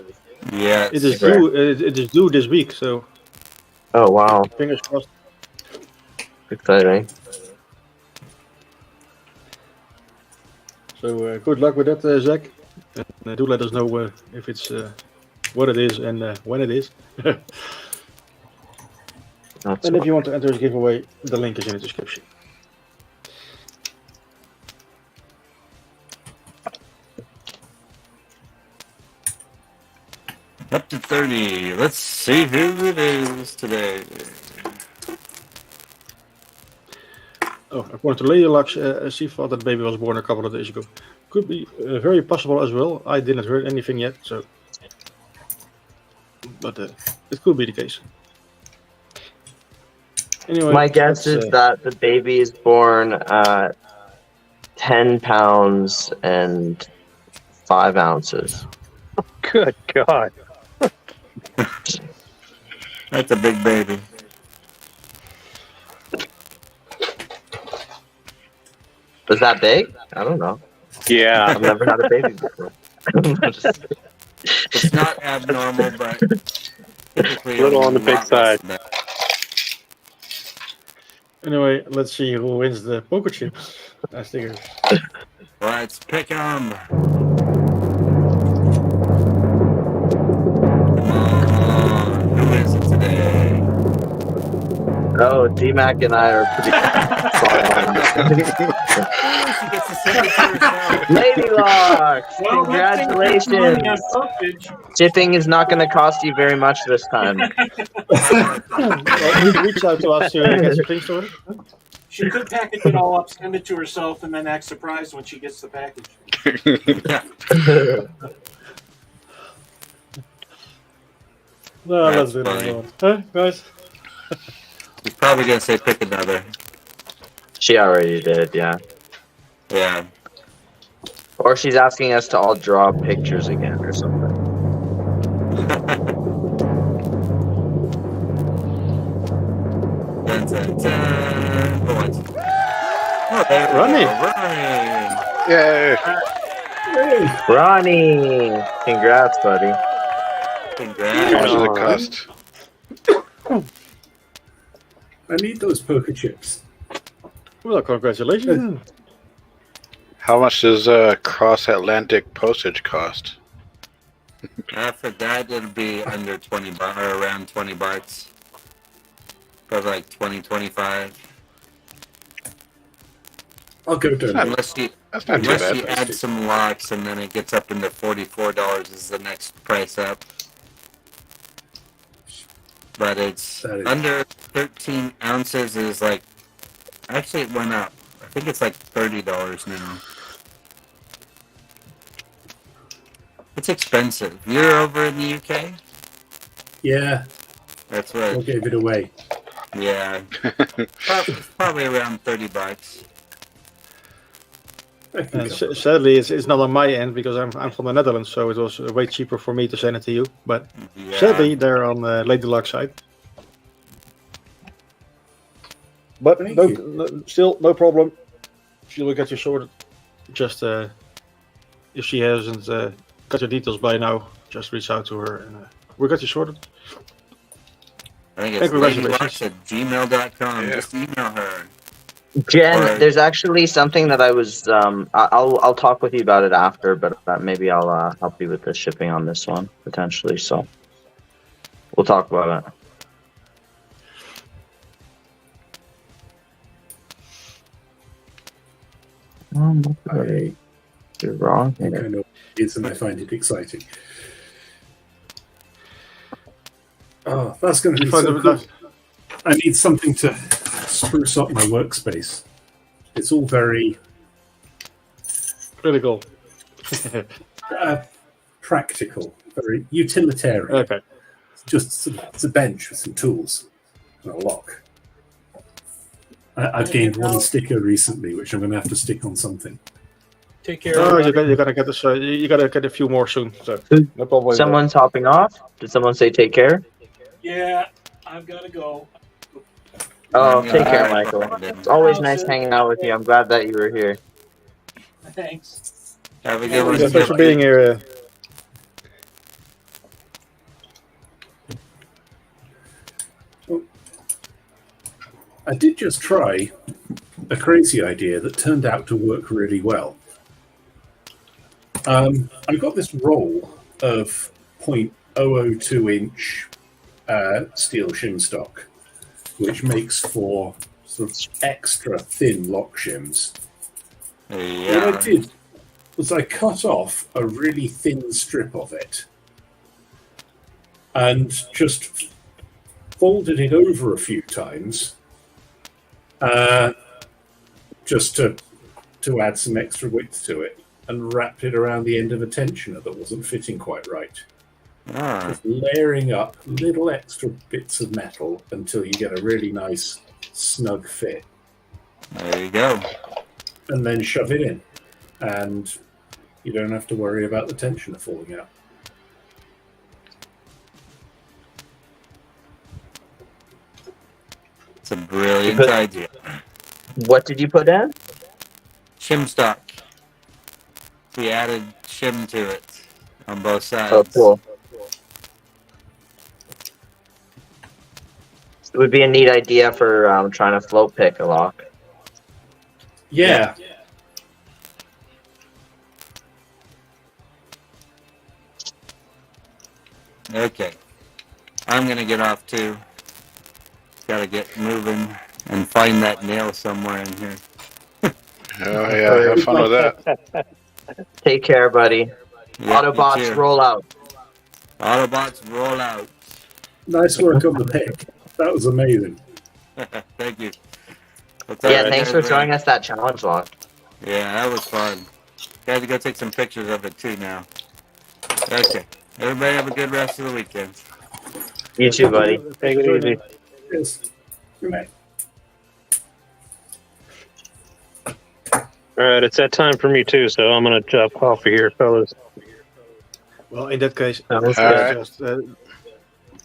Yeah, it is due. It is due this week. So. Oh wow! Fingers crossed. Exciting. So good luck with that, Zach. And do let us know if it's what it is and when it is. And if you want to enter the giveaway, the link is in the description. Up to 30. Let's see who it is today. Oh, according to LadyLocks, she thought that the baby was born a couple of days ago. Could be very possible as well. I didn't hear anything yet, so. But it could be the case. Anyway, my guess is that the baby is born 10 pounds and 5 ounces. Good God. That's a big baby. Is that big? I don't know. Yeah. I've never had a baby before. It's not abnormal, but typically a little on the big side. Anyway, let's see who wins the poker chips. I think. Let's pick 'em. Who is it today? Oh, D-Mac and I are pretty LadyLocks! Congratulations! Shipping is not going to cost you very much this time. Reach out to us to get some things sorted. She could package it all up, send it to herself, and then act surprised when she gets the package. No, let's do that. Huh, guys? He's probably going to say pick another. She already did, yeah. Yeah. Or she's asking us to all draw pictures again or something. Dun, dun, dun. Oh, there Ronnie. Ronnie. Yay! Ronnie! Congrats, buddy. Congrats. How much does it cost? I need those poker chips. Well, congratulations. How much does cross-Atlantic postage cost? For that, it'll be under 20 or around 20 bucks. Probably like 20, 25. I'll go to Unless you That's not too bad. add some locks, and then it gets up into $44 is the next price up. But it's under 13 ounces is like, actually it went up. I think it's like $30 now. It's expensive. You're over in the UK? Yeah. That's right. What gave it away? Yeah. Probably around $30. And sadly, it's not on my end because I'm from the Netherlands, so it was way cheaper for me to send it to you. But sadly, they're on the LadyLocks side. But still, no problem. She will get you sorted. Just if she hasn't got your details by now, just reach out to her and we'll get you sorted. I think it's LadyLocks@gmail.com. Yeah. Just email her. Jen, there's actually something that I was. I'll talk with you about it after, but maybe I'll help you with the shipping on this one potentially. So we'll talk about it. You're wrong. I know what it is, and I find it exciting. Oh, that's going to be so cool. I need something to spruce up my workspace. It's all very critical, practical, very utilitarian. Okay. It's a bench with some tools and a lock. I've gained one sticker recently, which I'm going to have to stick on something. Take care. Oh, you gotta get this. You gotta get a few more soon. So no problem. Someone's hopping off. Did someone say take care? Yeah, I've got to go. Oh, take care, Michael. It's always nice hanging out with you. I'm glad that you were here. Thanks. Have a good one. Thanks for being here. I did just try a crazy idea that turned out to work really well. I got this roll of 0.002 inch steel shim stock, which makes for sort of extra thin lock shims. Yeah. What I did was I cut off a really thin strip of it and just folded it over a few times just to add some extra width to it, and wrapped it around the end of a tensioner that wasn't fitting quite right. Just layering up little extra bits of metal until you get a really nice snug fit. There you go. And then shove it in, and you don't have to worry about the tensioner falling out. It's a brilliant idea. What did you put in? Shim stock. We added shim to it on both sides. Oh, cool. It would be a neat idea for trying to float pick a lock. Yeah. Okay. I'm going to get off too. Got to get moving and find that nail somewhere in here. Oh, yeah. Have fun with that. Take care, buddy. Yeah, Autobots, roll out. Autobots, roll out. Nice work on the pick. That was amazing. Thank you. Yeah, thanks for showing us that challenge lock. Yeah, that was fun. Got to go take some pictures of it too now. Okay. Everybody have a good rest of the weekend. You too, buddy. Take it easy. Yes. Good night. All right, it's that time for me too, so I'm gonna jump off of here, fellas. Well, in that case, all right. just, all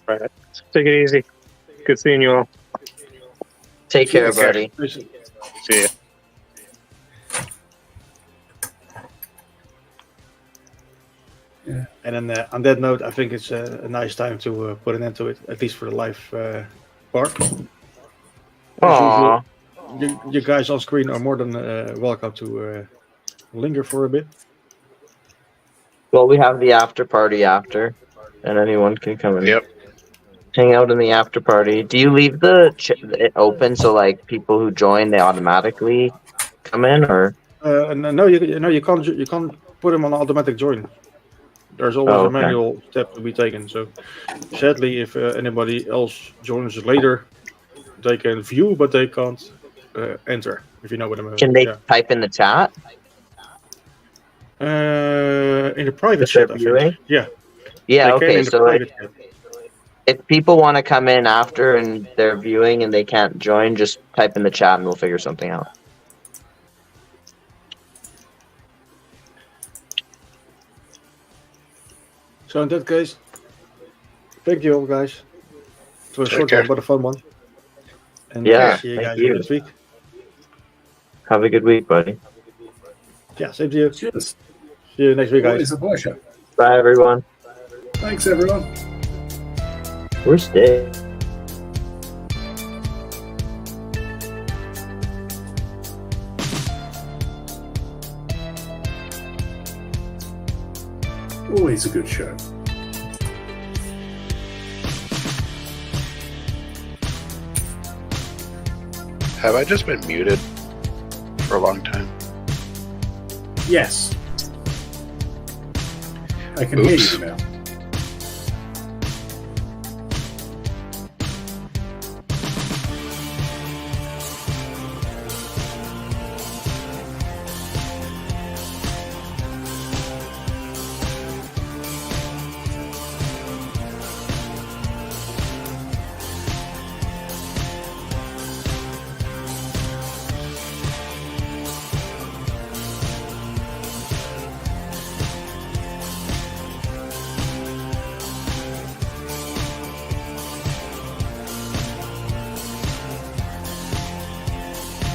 right. Take it easy. Good seeing you all. Take care, buddy. See ya. Yeah. And then on that note, I think it's a nice time to put an end to it, at least for the live part. Aww. You guys on screen are more than welcome to linger for a bit. Well, we have the after party after, and anyone can come in. Yep. Hang out in the after party. Do you leave it open so like people who join they automatically come in, or? No, you can't put them on automatic join. There's always a manual step to be taken. So, sadly, if anybody else joins later, they can view, but they can't enter. If you know what I mean. Can they type in the chat? In the private chat, I think. Yeah. Yeah. Okay. So if people want to come in after and they're viewing and they can't join, just type in the chat and we'll figure something out. So in that case, thank you all, guys. It was a short one, but a fun one. And Yeah, see you thank guys you. next week. Have a good week, buddy. Yeah, same to you. Cheers. See you next week, guys. Always a pleasure. Bye, everyone. Thanks, everyone. Where's Dave? Always a good show. Have I just been muted for a long time? Yes. I can hear Oops. you now.